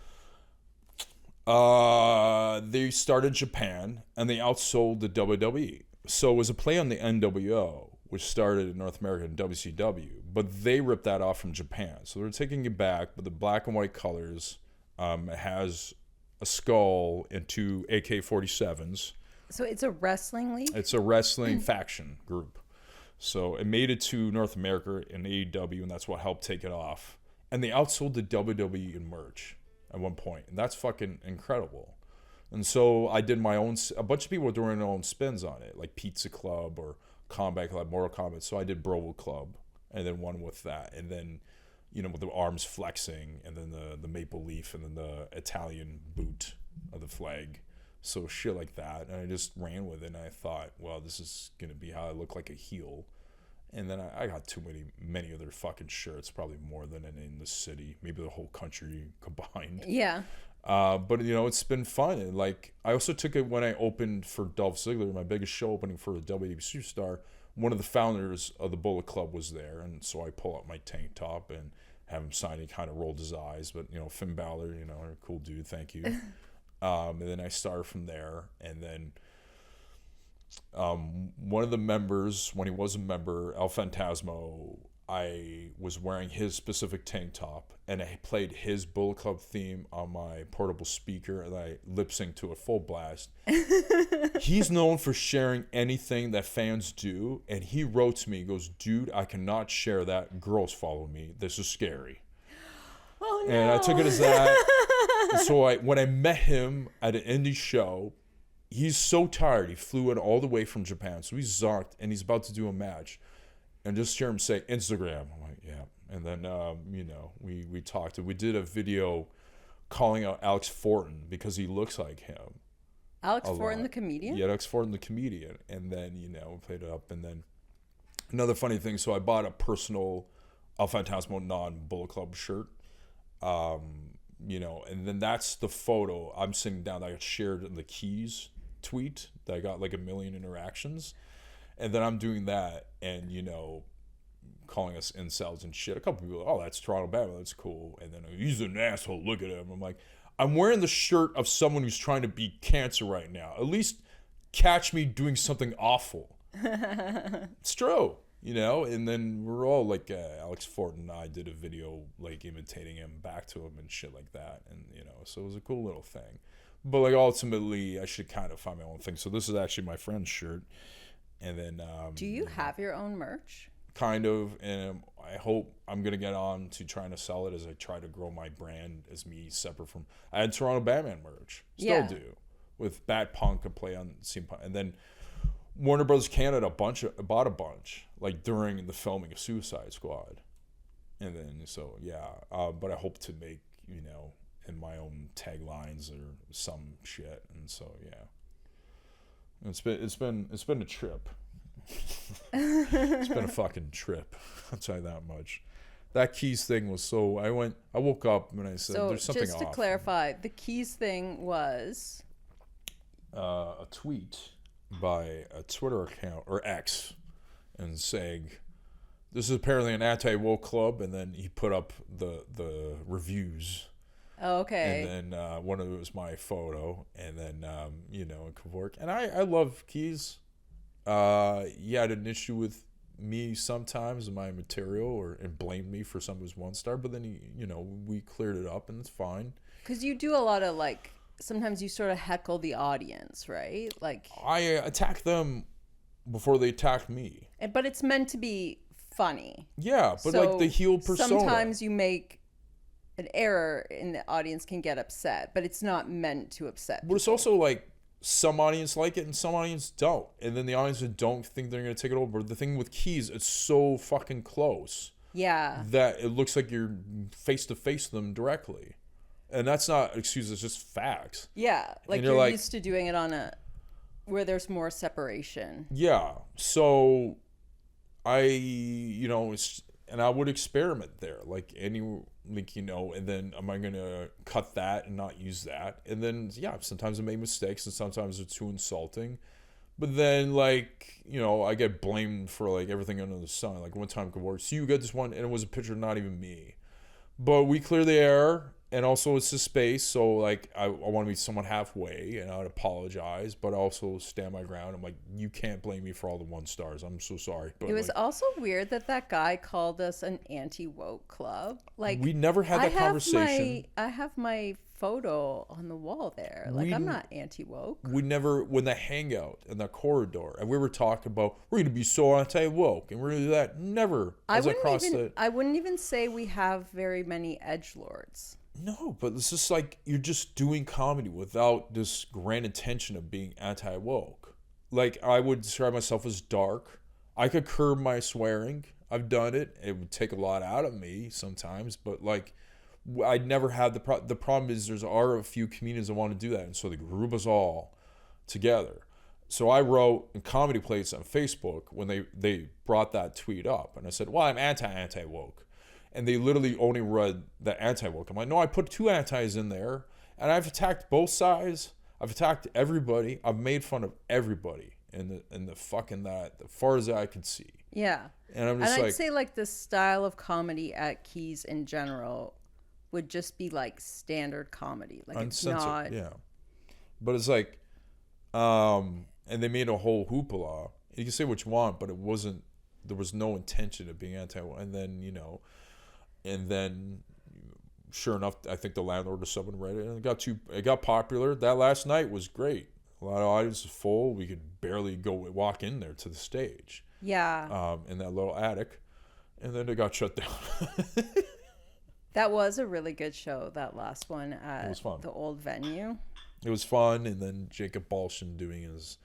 They started in Japan and they outsold the WWE. So it was a play on the NWO, which started in North America in WCW, but they ripped that off from Japan. So they're taking it back, but the black and white colors. It has a skull and 2 AK-47s. So it's a wrestling league? It's a wrestling faction group. So it made it to North America in AEW, and that's what helped take it off. And they outsold the WWE in merch at one point, and that's fucking incredible. And so I did my own. A bunch of people were doing their own spins on it, like Pizza Club or Combat Club, Mortal Kombat. So I did Bravo Club, and then one with that, and then, you know, with the arms flexing, and then the maple leaf, and then the Italian boot of the flag. So shit like that, and I just ran with it. And I thought, well, this is gonna be how I look like a heel. And then I got too many other fucking shirts, probably more than in the city, maybe the whole country combined. Yeah. But you know, it's been fun. And like, I also took it when I opened for Dolph Ziggler, my biggest show opening for the WWE Superstar. One of the founders of the Bullet Club was there, and so I pull out my tank top and have him sign. He kind of rolled his eyes, but you know, Finn Balor, you know, a cool dude, thank you. And then I started from there, and then. One of the members, when he was a member, El Phantasmo, I was wearing his specific tank top, and I played his Bullet Club theme on my portable speaker, and I lip synced to a full blast. He's known for sharing anything that fans do, and he wrote to me, he goes, dude, I cannot share that. Girls follow me. This is scary. Oh, no. And I took it as that. And so when I met him at an indie show, he's so tired. He flew in all the way from Japan. So he's zonked, and he's about to do a match. And just hear him say, Instagram. I'm like, yeah. And then, you know, we talked. We did a video calling out Alex Fortin because he looks like him. Alex Fortin, the comedian? Yeah, Alex Fortin, the comedian. And then, you know, we played it up. And then another funny thing. So I bought a personal El Phantasmo non-Bullet Club shirt. You know, and then that's the photo. I'm sitting down that I got shared in the Keys tweet that I got like 1 million interactions, and then I'm doing that, and you know, calling us incels and shit. A couple people, oh, that's Toronto Batman, that's cool. And then he's an asshole. Look at him. I'm like, I'm wearing the shirt of someone who's trying to beat cancer right now. At least catch me doing something awful. It's true, you know. And then we're all like, Alex Fortin and I did a video like imitating him back to him and shit like that, and you know, so it was a cool little thing. But like ultimately, I should kind of find my own thing. So this is actually my friend's shirt. And then do you have your own merch? Kind of, and I hope I'm gonna get on to trying to sell it as I try to grow my brand as me separate from. I had Toronto Batman merch, still do, with Bat Punk, a play on CM Punk, and then Warner Bros. Canada bought a bunch like during the filming of Suicide Squad, and then so yeah, but I hope to make, you know, in my own taglines or some shit, and so yeah, it's been a trip. It's been a fucking trip. I'll tell you that much. That Keys thing was so. I woke up and I said, "There's something off." So just to clarify, the Keys thing was a tweet by a Twitter account or X, and saying, "This is apparently an anti-woke club," and then he put up the reviews. Oh, okay. And then one of it was my photo, and then you know, it could work. And I love Keys. He had an issue with me sometimes in my material and blamed me for some of his 1-star, but then we cleared it up and it's fine. Because you do a lot of like, sometimes you sort of heckle the audience, right? Like I attack them before they attack me. But it's meant to be funny. Yeah, but so like the heel persona. Sometimes you make an error and the audience can get upset, but it's not meant to upset people. But it's also like some audience like it and some audience don't. And then the audience that don't think they're going to take it over. The thing with Keys, it's so fucking close. Yeah. That it looks like you're face to face with them directly. And that's not excuses, it's just facts. Yeah. Like you're used to doing it on where there's more separation. Yeah. So I would experiment there. Like and then am I going to cut that and not use that? And then, yeah, sometimes I make mistakes and sometimes it's too insulting. But then, like, I get blamed for, like, everything under the sun. Like, one time, so you got this one, and it was a picture, not even me. But we clear the air, and also it's a space, so, like, I want to meet someone halfway, and I would apologize, but also stand my ground. I'm like, you can't blame me for all the 1-stars. I'm so sorry. But it was also weird that guy called us an anti-woke club. Like, we never had that conversation. I have my photo on the wall there. Like, I'm not anti-woke. We never, when the hangout in the corridor, and we were talking about, we're going to be so anti-woke, and we're going to do that. Never. I wouldn't even say we have very many edgelords. No, but it's just like you're just doing comedy without this grand intention of being anti-woke. Like, I would describe myself as dark. I could curb my swearing. I've done it. It would take a lot out of me sometimes, but like, I'd never had the problem is there are a few comedians that want to do that, and so they group us all together. So I wrote in comedy plates on Facebook when they brought that tweet up, and I said, well, I'm anti-woke. And they literally only read the anti-woke. I'm like, no, I put 2 antis in there, and I've attacked both sides. I've attacked everybody. I've made fun of everybody in the fucking that, as far as I could see. Yeah. And I'm just I'd say like the style of comedy at Keys in general would just be like standard comedy. Like uncensored, it's not. Yeah. But it's like, and they made a whole hoopla. You can say what you want, but it wasn't. There was no intention of being anti. And then, sure enough, I think the landlord or someone read it, and it got popular. That last night was great. A lot of audiences full. We could barely walk in there to the stage. Yeah. In that little attic, and then it got shut down. That was a really good show. That last one at it was fun. The old venue. It was fun, and then Jacob Balshin doing his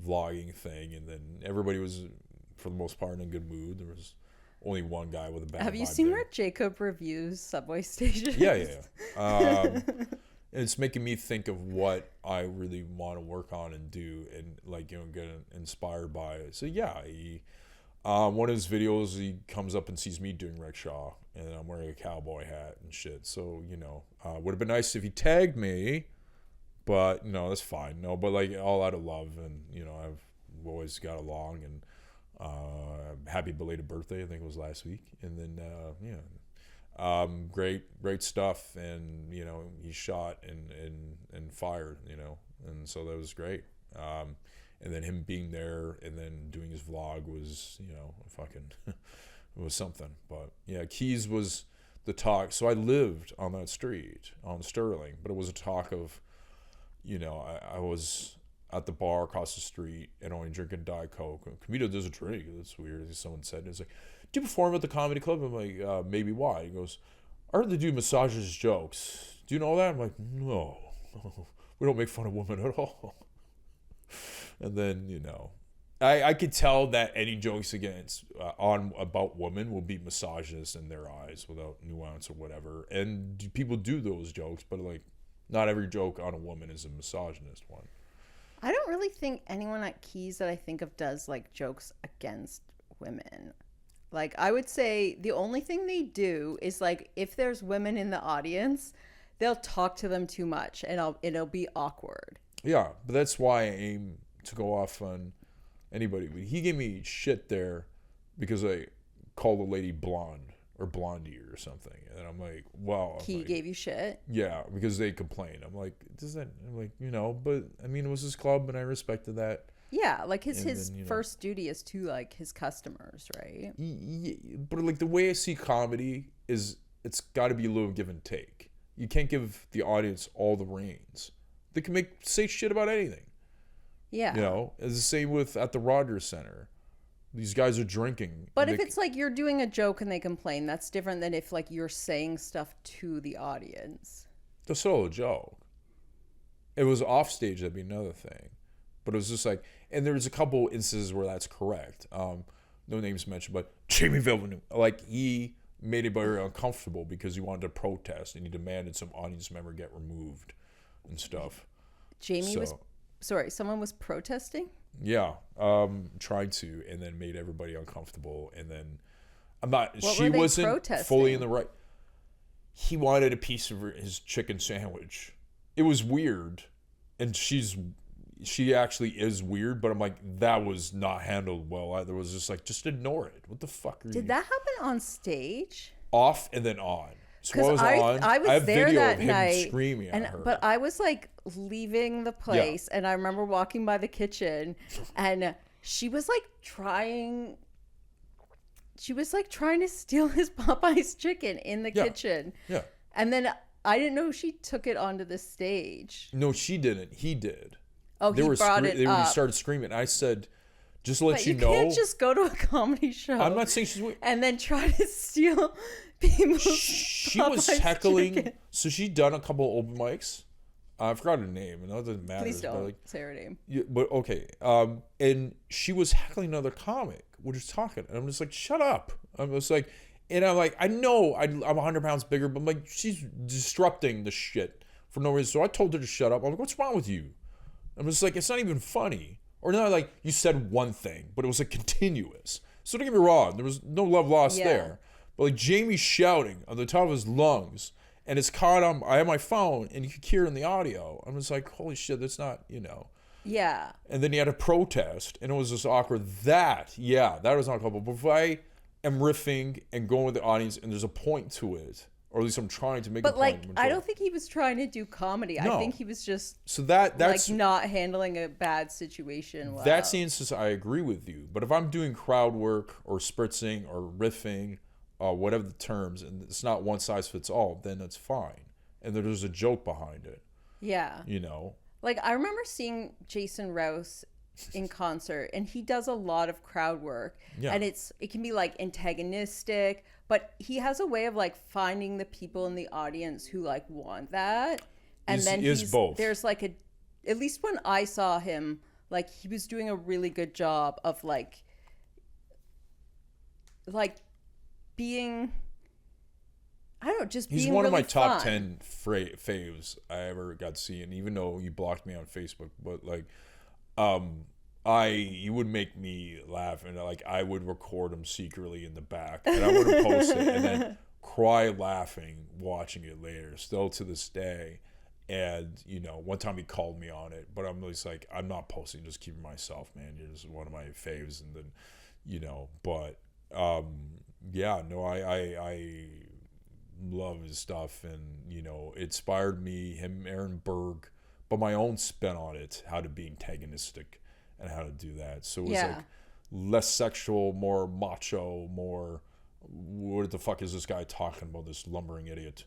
vlogging thing, and then everybody was, for the most part, in a good mood. There was only one guy with a bad vibe. Have you seen where Jacob reviews subway stations? Yeah. It's making me think of what I really want to work on and do, and like get inspired by it. So yeah, one of his videos, he comes up and sees me doing rickshaw, and I'm wearing a cowboy hat and shit. So would have been nice if he tagged me, but that's fine. No, but like all out of love, and I've always got along, and happy belated birthday. I think it was last week, and then great stuff, and he shot and fired, and so that was great. And then him being there and then doing his vlog was fucking it was something. But yeah, Keys was the talk. So I lived on that street on Sterling, but it was a talk of I was at the bar across the street and only drinking Diet Coke. Camito does a drink. That's weird. Someone said, it's like, do you perform at the comedy club? I'm like, maybe. Why? He goes, I heard they do massages jokes. Do you know that? I'm like, no. We don't make fun of women at all. And then, I could tell that any jokes about women will be misogynist in their eyes without nuance or whatever. And people do those jokes, but like, not every joke on a woman is a misogynist one. I don't really think anyone at Keys that I think of does like jokes against women. Like, I would say the only thing they do is like, if there's women in the audience, they'll talk to them too much and it'll be awkward. Yeah, but that's why I aim to go off on anybody. He gave me shit there because I called a lady blonde or blondie or something. And I'm like, wow. He gave you shit? Yeah, because they complained. I'm like, but I mean, it was his club and I respected that. Yeah, like his And then, first duty is to like his customers, right? But like the way I see comedy is it's got to be a little give and take. You can't give the audience all the reins. They can say shit about anything. Yeah. You know, it's the same with at the Rogers Center. These guys are drinking. But if it's like you're doing a joke and they complain, that's different than if like you're saying stuff to the audience. That's still a joke. It was off stage, that'd be another thing. But it was just like, and there was a couple instances where that's correct. No names mentioned, but Jamie Villeneuve, like he made it very uncomfortable because he wanted to protest and he demanded some audience member get removed and stuff. Someone was protesting? Yeah, tried to, and then made everybody uncomfortable, and then she wasn't fully in the right. He wanted a piece of his chicken sandwich. It was weird, and she actually is weird, but I'm like, that was not handled well either. It was just like, just ignore it. What the fuck are you? Did that happen on stage? Off and then on. So I was I have there video that of him night, screaming at her. But I was like leaving the place, and I remember walking by the kitchen, and she was like trying to steal his Popeye's chicken in the kitchen. Yeah. And then I didn't know she took it onto the stage. No, she didn't. He did. Oh, he brought it up. They started screaming. I said, just to let you know. You can't just go to a comedy show. I'm not saying she's weird. And then try to steal people's She was heckling. Chicken. So she'd done a couple of open mics. I forgot her name. And that doesn't matter. Please don't say her name. But okay. And she was heckling another comic. We're just talking. And I'm just like, shut up. I'm just like, and I'm like, I know I'm 100 pounds bigger, but I'm like, she's disrupting the shit for no reason. So I told her to shut up. I'm like, what's wrong with you? I'm just like, it's not even funny. Or not like you said one thing, but it was like continuous. So don't get me wrong, there was no love lost there. But like Jamie's shouting on the top of his lungs, and it's caught on. I have my phone, and you could hear it in the audio. I'm just like, holy shit, that's not, Yeah. And then he had a protest, and it was just awkward. That was not couple. But if I am riffing and going with the audience, and there's a point to it, or at least I'm trying to make a point. But like, I don't think he was trying to do comedy. No. I think he was just that's like not handling a bad situation well. That's the instance I agree with you. But if I'm doing crowd work or spritzing or riffing, whatever the terms, and it's not one size fits all, then it's fine. And there's a joke behind it. Yeah. Like I remember seeing Jason Rouse in concert, and he does a lot of crowd work. Yeah. And it can be like antagonistic, but he has a way of like finding the people in the audience who like want that. And then he's both. There's like at least when I saw him, like he was doing a really good job of like being, I don't know, just being. He's one really of my top fun. 10 faves I ever got to see, and even though you blocked me on Facebook, but like, you would make me laugh, and like I would record him secretly in the back, and I wouldn't post it, and then cry laughing watching it later, still to this day. And one time he called me on it, but I'm just like, I'm not posting, just keeping myself, man. You're just one of my faves, and then but I love his stuff, and it inspired me, him, Aaron Berg, but my own spin on it, how to be antagonistic and how to do that. So it was like less sexual, more macho, more what the fuck is this guy talking about, this lumbering idiot?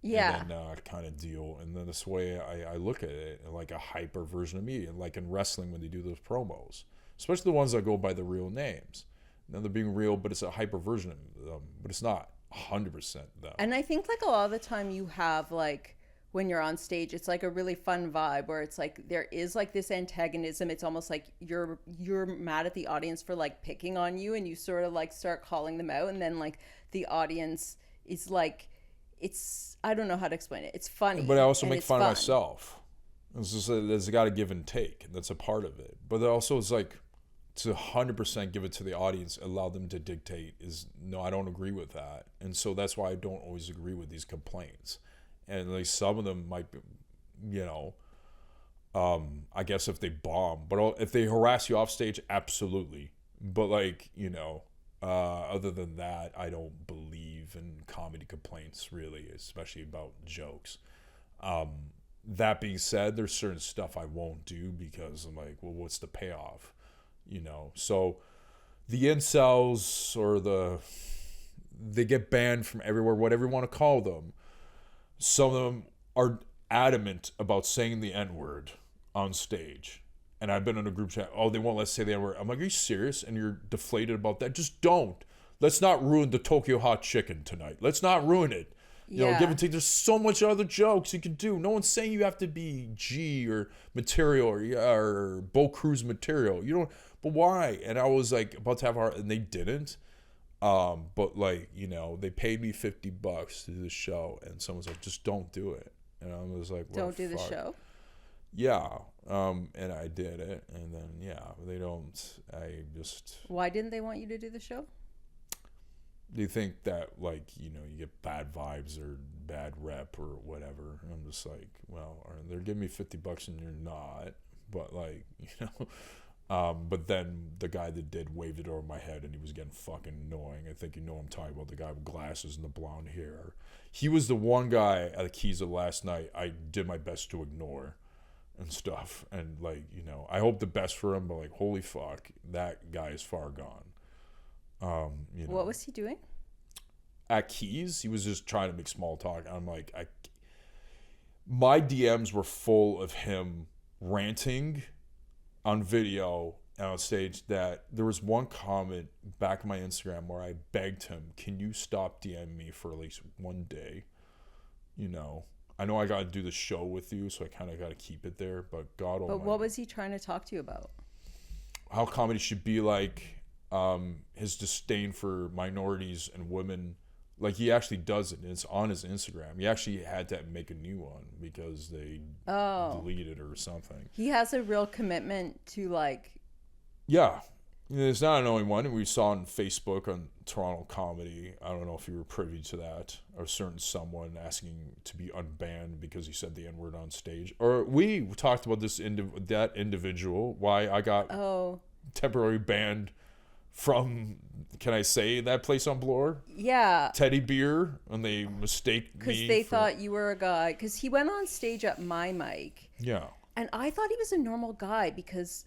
Yeah. And then kind of deal. And then this way I look at it like a hyper version of me, and like in wrestling when they do those promos, especially the ones that go by the real names. Now they're being real, but it's a hyper version of them, but it's not 100% them. And I think like a lot of the time you have like, when you're on stage, it's like a really fun vibe where it's like there is like this antagonism. It's almost like you're mad at the audience for like picking on you, and you sort of like start calling them out, and then like the audience is like, it's, I don't know how to explain it. It's funny, but I also make fun of myself. It's just there's got to give and take, and that's a part of it. But also it's like to 100% give it to the audience, allow them to dictate. No, I don't agree with that, and so that's why I don't always agree with these complaints. And like some of them might be, I guess if they bomb, but if they harass you off stage, absolutely. But like, other than that, I don't believe in comedy complaints really, especially about jokes. that being said, there's certain stuff I won't do because I'm like, well, what's the payoff? You know, so the incels or they get banned from everywhere, whatever you want to call them. Some of them are adamant about saying the N-word on stage. And I've been in a group chat, oh, they won't let us say the N-word. I'm like, are you serious? And you're deflated about that? Just don't. Let's not ruin the Tokyo hot chicken tonight. Let's not ruin it. You know, give and take. There's so much other jokes you can do. No one's saying you have to be G or material or Bo Cruz material. You don't. But why? And I was like about to have heart, and they didn't. But like, you know, they paid me $50 to do the show, and someone's like, just don't do it. And I was like, well, don't do the show. Yeah. And I did it, and then they don't. I just. Why didn't they want you to do the show? They think that, like, you know, you get bad vibes or bad rep or whatever. And I'm just like, well, they're giving me $50 and you're not. But, like, you know. But then the guy that did waved it over my head and he was getting fucking annoying. I think you know what I'm talking about. The guy with glasses and the blonde hair. He was the one guy at the Keys of last night I did my best to ignore and stuff. And, like, you know, I hope the best for him, but, like, holy fuck, that guy is far gone. You know, what was he doing? At Keys, he was just trying to make small talk. I'm like, my DMs were full of him ranting on video and on stage. That there was one comment back on my Instagram where I begged him, can you stop DMing me for at least one day? You know, I know I got to do the show with you, so I kind of got to keep it there, but God almighty. But what was he trying to talk to you about? How comedy should be like. His disdain for minorities and women, like he actually does it, and it's on his Instagram. He actually had to make a new one because they deleted it or something. He has a real commitment to, like, yeah, it's not an only one. We saw on Facebook on Toronto Comedy, I don't know if you were privy to that, or certain someone asking to be unbanned because he said the N-word on stage. Or we talked about this that individual, why I got temporarily banned from, can I say that place on Bloor? Yeah. Teddy Beer, and they mistaked me. Because they thought you were a guy. Because he went on stage at my mic. Yeah. And I thought he was a normal guy because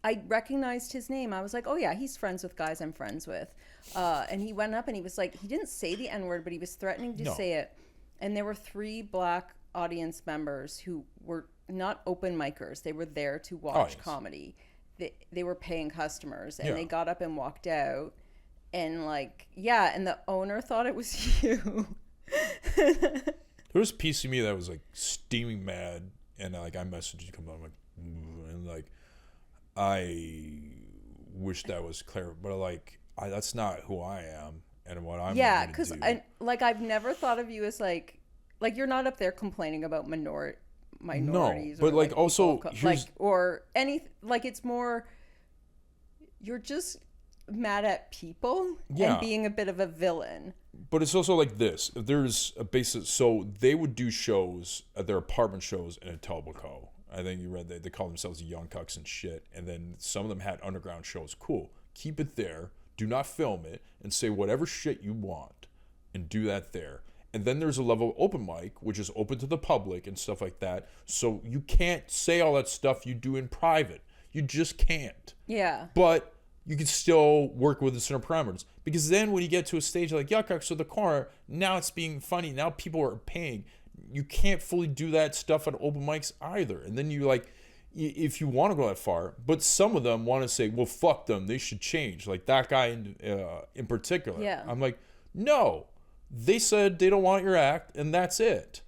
I recognized his name. I was like, oh yeah, he's friends with guys I'm friends with. And he went up and he was like, he didn't say the N-word, but he was threatening to say it. And there were 3 black audience members who were not open micers. They were there to watch comedy. They were paying customers, and they got up and walked out, and like, and the owner thought it was you. There was a piece of me that was like steaming mad, and like I messaged you, come on, like, and like I wish that was clear, but like that's not who I am and what I'm. Yeah, because I've never thought of you as like you're not up there complaining about minorities. No, but like also or any, like, it's more you're just mad at people and being a bit of a villain. But it's also like this. If there's a basis, so they would do shows at their apartment shows in Etobicoke. I think you read that they call themselves the Young Cucks and shit. And then some of them had underground shows. Cool. Keep it there. Do not film it, and say whatever shit you want, and do that there. And then there's a level of open mic, which is open to the public and stuff like that. So you can't say all that stuff you do in private. You just can't. Yeah. But you can still work with the certain parameters. Because then when you get to a stage like Yuck, so the corner, now it's being funny. Now people are paying. You can't fully do that stuff at open mics either. And then you like, if you want to go that far, but some of them want to say, well, fuck them. They should change. Like that guy in particular. Yeah. I'm like, no. They said they don't want your act, and that's it.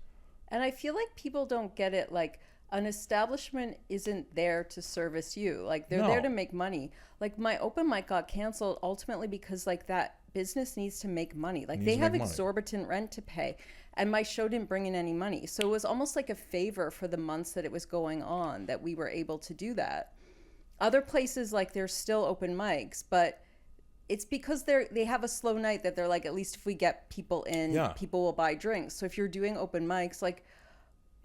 And I feel like people don't get it. Like, an establishment isn't there to service you. Like, they're there to make money. Like, my open mic got canceled ultimately because, like, that business needs to make money. Like, they have exorbitant rent to pay. And my show didn't bring in any money. So it was almost like a favor for the months that it was going on that we were able to do that. Other places, like, there's still open mics, but it's because they have a slow night that they're like, at least if we get people in, people will buy drinks. So if you're doing open mics, like,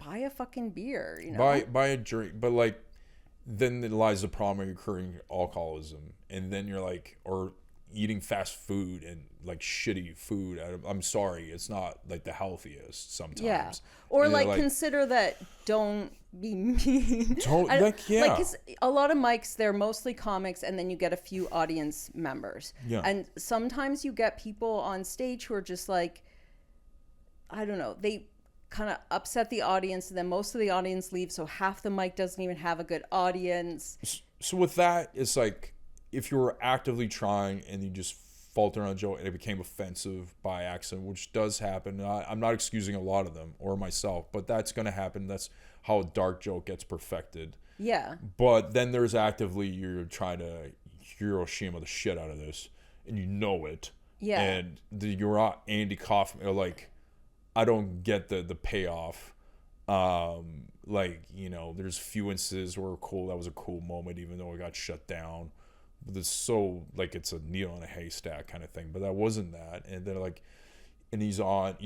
buy a fucking beer, you know? Buy a drink. But like, then there lies the problem of recurring alcoholism. And then you're like, or eating fast food and like shitty food. I'm sorry, it's not like the healthiest sometimes. Yeah. Or And like consider that, don't be mean. Like, 'cause a lot of mics, they're mostly comics, and then you get a few audience members. Yeah. And sometimes you get people on stage who are just like, I don't know, they kind of upset the audience, and then most of the audience leaves, so half the mic doesn't even have a good audience. So with that, it's like, if you were actively trying and you just falter on a joke and it became offensive by accident, which does happen. I'm not excusing a lot of them or myself, but that's going to happen. That's how a dark joke gets perfected. Yeah. But then there's actively, you're trying to Hiroshima the shit out of this, and you know it. Yeah. And you're not Andy Kaufman, or like, I don't get the payoff. Like, you know, there's few instances where that was a cool moment, even though it got shut down. But it's so like it's a needle in a haystack kind of thing. But that wasn't that. And then like, and he's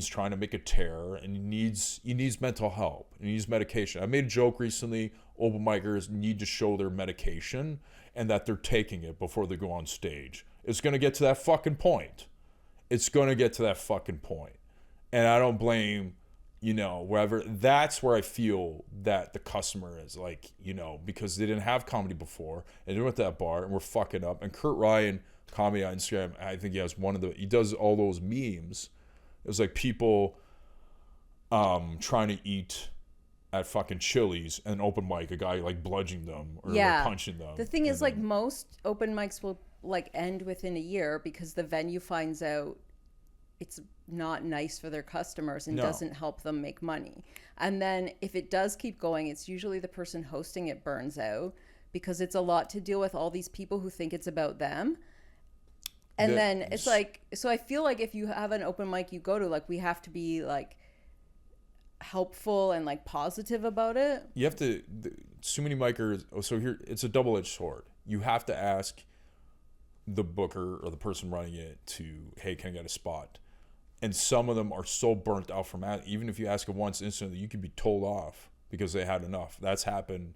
trying to make a tear, and he needs mental help, and he needs medication. I made a joke recently, open micers need to show their medication and that they're taking it before they go on stage. It's going to get to that fucking point. It's going to get to that fucking point. And I don't blame, you know, wherever. That's where I feel that the customer is, like, you know, because they didn't have comedy before, and they went to that bar and we're fucking up. And Kurt Ryan, comedy on Instagram, I think he has he does all those memes. It was like people trying to eat at fucking Chili's, and open mic, a guy like bludgeoning them or like punching them. The thing is, like, most open mics will like end within a year because the venue finds out it's not nice for their customers and doesn't help them make money. And then if it does keep going, it's usually the person hosting it burns out, because it's a lot to deal with all these people who think it's about them. And then it's like, so I feel like if you have an open mic you go to, like, we have to be like helpful and like positive about it. You have to, so many micers, so here, it's a double-edged sword. You have to ask the booker or the person running it to, hey, can I get a spot? And some of them are so burnt out from that, even if you ask it once instantly, you could be told off because they had enough. That's happened.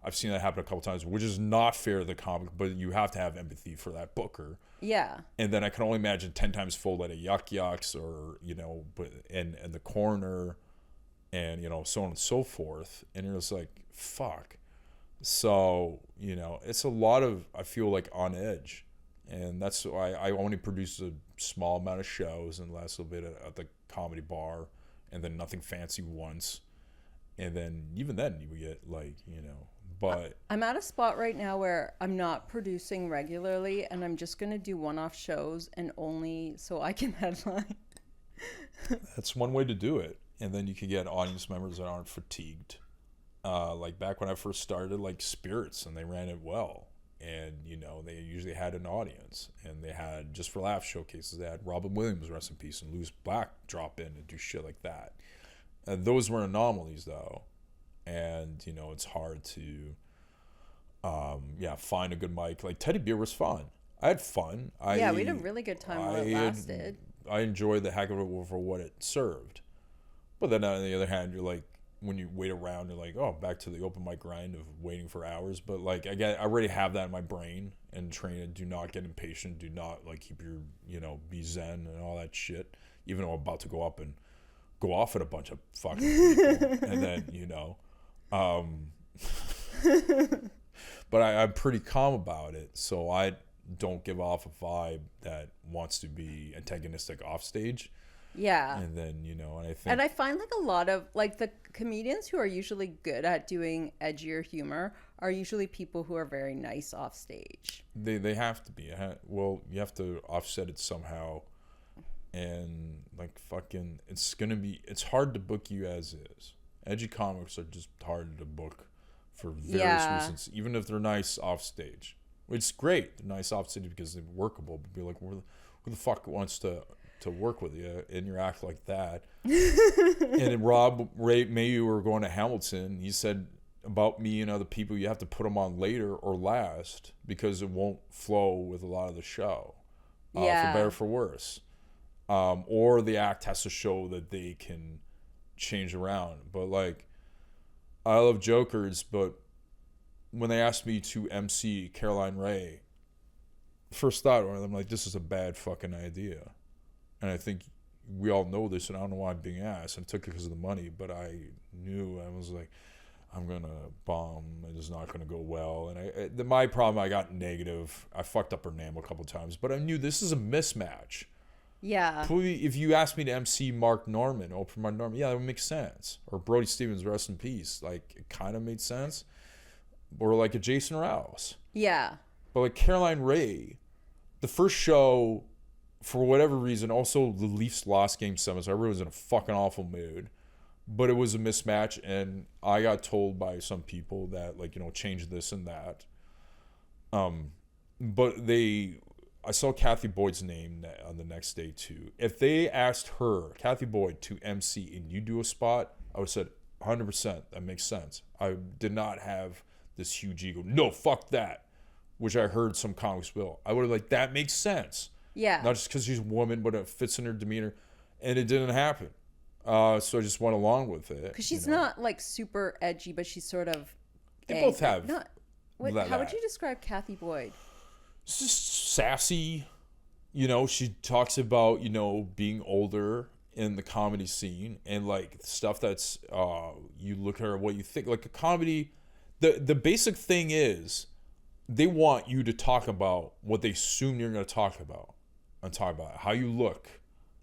I've seen that happen a couple times, which is not fair to the comic, but you have to have empathy for that booker. Yeah. And then I can only imagine 10 times full at a Yuck Yucks, or, you know, but and the corner, and, you know, so on and so forth. And you're just like, fuck. So, you know, it's a lot of, I feel like, on edge. And that's why I only produce a small amount of shows, and last little bit at the comedy bar, and then nothing fancy once. And then even then you get, like, you know, but I'm at a spot right now where I'm not producing regularly, and I'm just going to do one-off shows, and only so I can headline. That's one way to do it. And then you can get audience members that aren't fatigued. Like back when I first started, like Spirits, and they ran it well. And, you know, they usually had an audience, and they had Just for Laughs showcases. They had Robin Williams, rest in peace, and Louis Black drop in and do shit like that. Those were anomalies, though. And, you know, it's hard to, find a good mic. Like, Teddy Beer was fun. I had fun. We had a really good time while it lasted. I enjoyed the heck of it for what it served. But then on the other hand, you're like, when you wait around, you're like, oh, back to the open mic grind of waiting for hours. But like, I already have that in my brain and train it. Do not get impatient. Do not like keep your, you know, be zen and all that shit. Even though I'm about to go up and go off at a bunch of fucking people. And then, you know, but I'm pretty calm about it. So I don't give off a vibe that wants to be antagonistic off stage. Yeah. And then, you know, and I think, and I find like a lot of like the comedians who are usually good at doing edgier humor are usually people who are very nice off stage. They have to be. Well, you have to offset it somehow. And like fucking, it's hard to book you as is. Edgy comics are just hard to book for various reasons, even if they're nice off stage. It's great, they're nice off stage because they're workable. But be like, who the fuck wants to work with you and you act like that? And Ray Mayu were going to Hamilton. He said about me and other people, you have to put them on later or last because it won't flow with a lot of the show, for better or for worse. Or the act has to show that they can change around. But like, I love jokers, but when they asked me to MC Caroline Ray, first thought, I'm like, this is a bad fucking idea. And I think we all know this, and I don't know why I'm being asked. And I took it because of the money, but I knew, I was like, I'm going to bomb. It is not going to go well. And my problem, I got negative. I fucked up her name a couple times, but I knew this is a mismatch. Yeah. If you asked me to MC Mark Norman, open Mark Norman, yeah, that would make sense. Or Brody Stevens, rest in peace. Like, it kind of made sense. Or like a Jason Rouse. Yeah. But like Caroline Ray, the first show, for whatever reason, also the Leafs lost Game 7, so everyone was in a fucking awful mood. But it was a mismatch, and I got told by some people that, like, you know, change this and that. But I saw Kathy Boyd's name on the next day too. If they asked her, Kathy Boyd, to MC and you do a spot, I would have said 100%. That makes sense. I did not have this huge ego. No, fuck that. Which I heard some comics will. I would have like, that makes sense. Yeah. Not just because she's a woman, but it fits in her demeanor. And it didn't happen. So I just went along with it. Because she's not like super edgy, but she's sort of. They both have. How would you describe Kathy Boyd? It's just sassy. You know, she talks about, you know, being older in the comedy scene and like stuff that's you look at her, what you think. Like a comedy, the basic thing is they want you to talk about what they assume you're going to talk about. And talk about how you look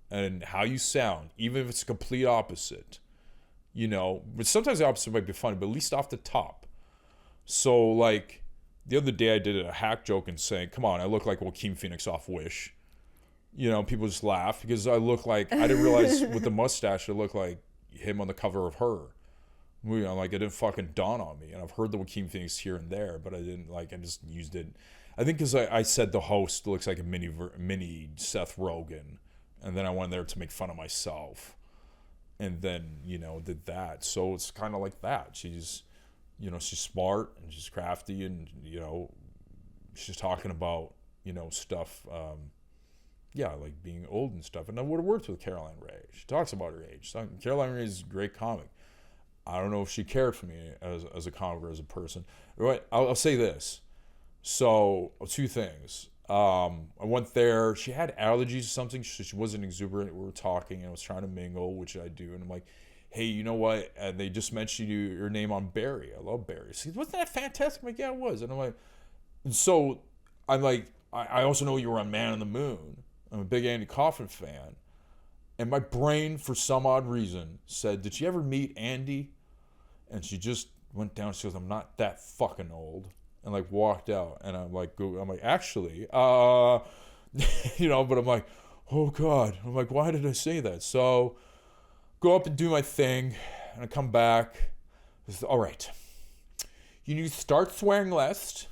and how you sound, even if it's a complete opposite. You know, but sometimes the opposite might be funny, but at least off the top. So, like, the other day I did a hack joke and saying, come on, I look like Joaquin Phoenix off Wish. You know, people just laugh because I look like, I didn't realize with the mustache, I look like him on the cover of Her. You know, like, it didn't fucking dawn on me. And I've heard the Joaquin Phoenix here and there, but I didn't, like, I just used it. I think because I said the host looks like a mini Seth Rogen. And then I went there to make fun of myself. And then, you know, did that. So it's kind of like that. She's, you know, she's smart and she's crafty and, you know, she's talking about, you know, stuff, like being old and stuff. And I would have worked with Caroline Ray. She talks about her age. Caroline Ray is a great comic. I don't know if she cared for me as a comic or as a person. Right? I'll say this. So, two things. I went there. She had allergies or something. She wasn't exuberant. We were talking and I was trying to mingle, which I do. And I'm like, hey, you know what? And they just mentioned your name on Barry. I love Barry. She goes, wasn't that fantastic? I'm like, yeah, it was. And I'm like, and so I'm like, I also know you were on Man on the Moon. I'm a big Andy Kaufman fan. And my brain, for some odd reason, said, did you ever meet Andy? And she just went down. She goes, I'm not that fucking old. And like walked out. And I'm like, actually, you know, but I'm like, oh God. I'm like, why did I say that? So go up and do my thing. And I come back. All right. You need to start swearing less.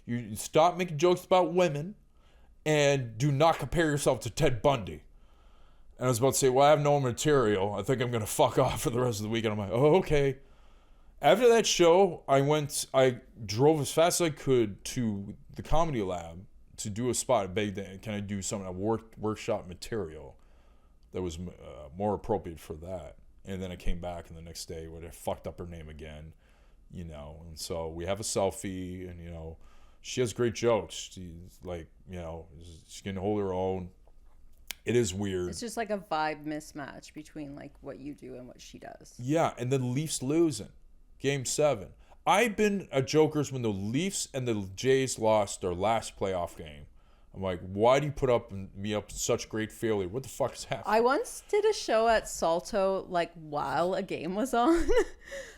You stop making jokes about women. And do not compare yourself to Ted Bundy. And I was about to say, well, I have no material. I think I'm going to fuck off for the rest of the week. And I'm like, oh, okay. After that show, I drove as fast as I could to the Comedy Lab to do a spot. I begged, can I do some workshop material that was more appropriate for that? And then I came back and the next day where I fucked up her name again, you know. And so we have a selfie and, you know, she has great jokes. She's like, you know, she can hold her own. It is weird. It's just like a vibe mismatch between like what you do and what she does. Yeah, and then Leafs losing. Game 7. I've been at Jokers when the Leafs and the Jays lost their last playoff game. I'm like, why do you put me up such great failure? What the fuck is happening? I once did a show at Salto like while a game was on.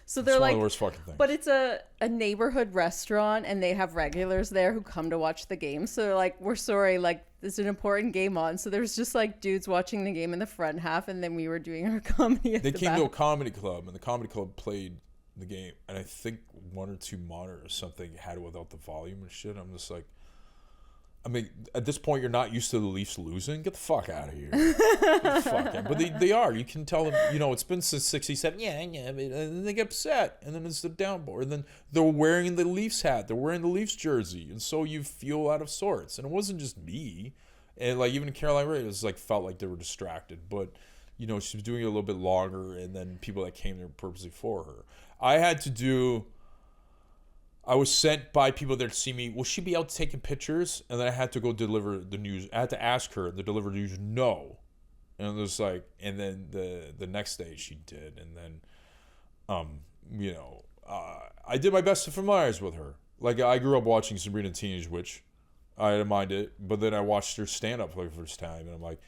So they're like, one of the worst fucking things. But it's a neighborhood restaurant and they have regulars there who come to watch the game. So they're like, we're sorry, like there's an important game on. So there's just like dudes watching the game in the front half and then we were doing our comedy at the back. They came to a comedy club and the comedy club played the game, and I think one or two monitors or something had it without the volume and shit. I'm just like, I mean, at this point, you're not used to the Leafs losing. Get the fuck out of here. Get the fuck out. But they are. You can tell them, you know, it's been since 67. Yeah. And then they get upset, and then it's the downpour. And then they're wearing the Leafs hat. They're wearing the Leafs jersey, and so you feel out of sorts. And it wasn't just me. And, like, even Caroline Ray, it was like, felt like they were distracted. But, you know, she was doing it a little bit longer, and then people that came there purposely for her. I had to do I was sent by people there to see me. Will she be out taking pictures? And then I had to go deliver the news. I had to ask her to deliver the news. No. And it was like, and then the next day she did. And then, I did my best to familiarize with her. Like, I grew up watching Sabrina Teenage Witch. I didn't mind it. But then I watched her stand up for the first time. And I'm like,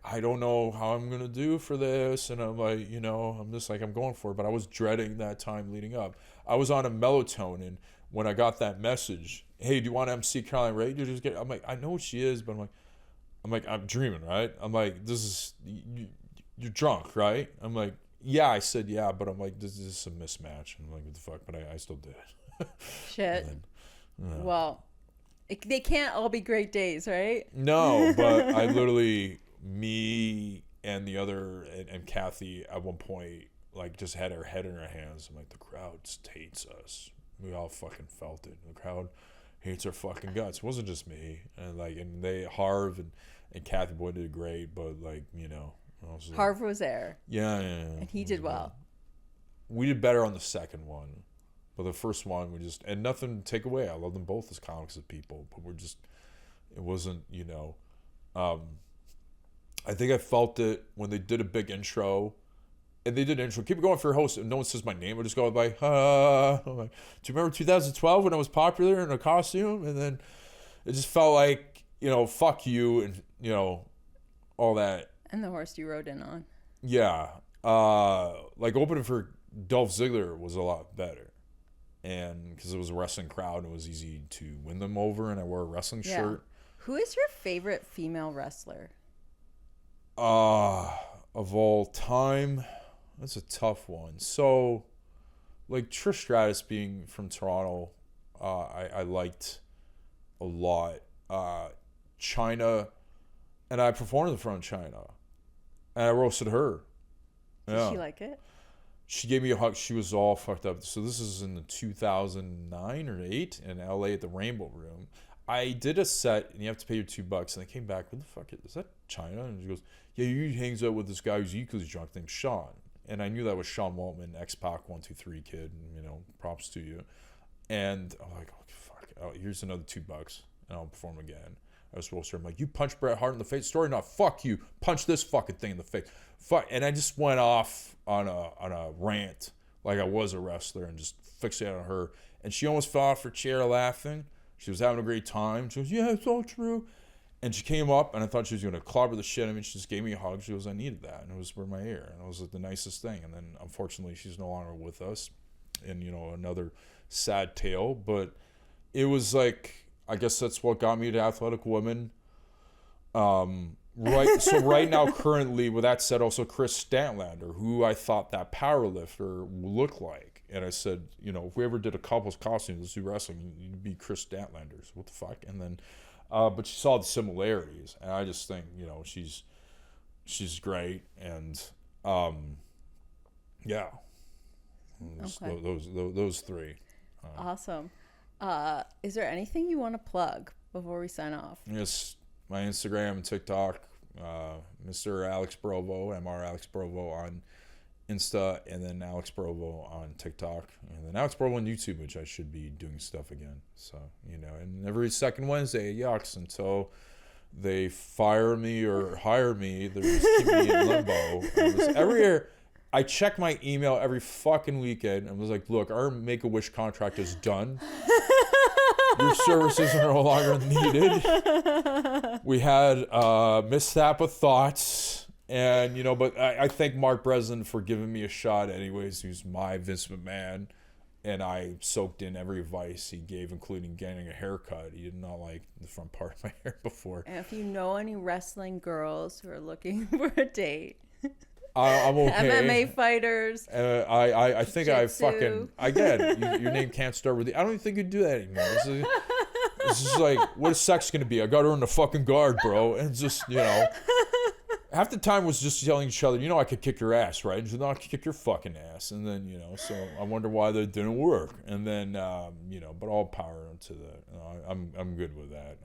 I don't know how I'm going to do for this. And I'm like, I'm just like, I'm going for it. But I was dreading that time leading up. I was on a melatonin when I got that message. Hey, do you want to MC Caroline Ray? I'm like, I know who she is, but I'm dreaming, right? I'm like, you're drunk, right? I'm like, yeah, I said yeah, but I'm like, this is a mismatch. I'm like, what the fuck? But I still did it. Shit. Then, well, they can't all be great days, right? No, but I literally, me and the other, and Kathy at one point, like, just had our head in our hands. I'm like, the crowd just hates us. We all fucking felt it. The crowd hates our fucking guts. It wasn't just me. And Harv and Kathy Boyd did great, but Harv was there. Yeah. And he did well. We did better on the second one. But the first one, and nothing to take away. I love them both as comics, as people. But it wasn't, I think I felt it when they did a big intro. And they did an intro. Keep it going for your host. And no one says my name. I just go like, I'm like, do you remember 2012 when I was popular in a costume? And then it just felt like, fuck you and, all that. And the horse you rode in on. Yeah. Like opening for Dolph Ziggler was a lot better. And because it was a wrestling crowd, it was easy to win them over. And I wore a wrestling shirt. Who is your favorite female wrestler? Of all time? That's a tough one. So, like Trish Stratus being from Toronto, I liked a lot. China, and I performed in front of China, and I roasted her. Did she like it? She gave me a hug. She was all fucked up. So this is in the 2009 or 8 in LA at the Rainbow Room. I did a set, and you have to pay your $2. And I came back, what the fuck is that? China? And she goes, yeah, he hangs out with this guy who's equally drunk named Sean. And I knew that was Sean Waltman, X-Pac 123 kid. And, props to you. And I'm like, oh, fuck. Oh, here's another $2, and I'll perform again. I was supposed to. I'm like, you punch Bret Hart in the face. Story not. Fuck you. Punch this fucking thing in the face. Fuck. And I just went off on a rant like I was a wrestler and just fixated on her. And she almost fell off her chair laughing. She was having a great time. She goes, yeah, it's all true. And she came up, and I thought she was going to clobber the shit. I mean, she just gave me a hug. She goes, I needed that. And it was for my ear. And it was the nicest thing. And then, unfortunately, she's no longer with us. And, another sad tale. But it was like, I guess that's what got me to Athletic Women. Right. So right now, currently, with that said, also Chris Statlander, who I thought that power lifter would look like. And I said, if we ever did a couple's costume, let's do wrestling, you'd be Chris Statlander. So what the fuck? And then, but she saw the similarities. And I just think, she's great. And, yeah. Those three. Awesome. Is there anything you want to plug before we sign off? Yes, my Instagram and TikTok, Mr. Alex Brovo, Mr. Alex Brovo on Insta, and then Alex Brovo on TikTok, and then Alex Brovo on YouTube, which I should be doing stuff again. So, and every second Wednesday at Yucks until they fire me or hire me, they're just keeping me in limbo. Every year, I check my email every fucking weekend and was like, look, our Make-A-Wish contract is done. Your services are no longer needed. We had a mishap of thoughts. And, but I thank Mark Breslin for giving me a shot anyways. Who's my Vince McMahon. And I soaked in every advice he gave, including getting a haircut. He did not like the front part of my hair before. And if you know any wrestling girls who are looking for a date... I'm okay. MMA fighters. I think Jiu-jitsu. I get it. Your name can't start with the. I don't even think you do that anymore. This is like, what is sex gonna be? I got her in the fucking guard, bro. And just half the time was just telling each other, I could kick your ass, right? And she said, no, I could kick your fucking ass. And then so I wonder why that didn't work. And then but all power to the. I'm good with that.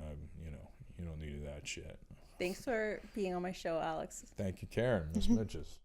You don't need that shit. Thanks for being on my show, Alex. Thank you, Karen. Miss Mitches.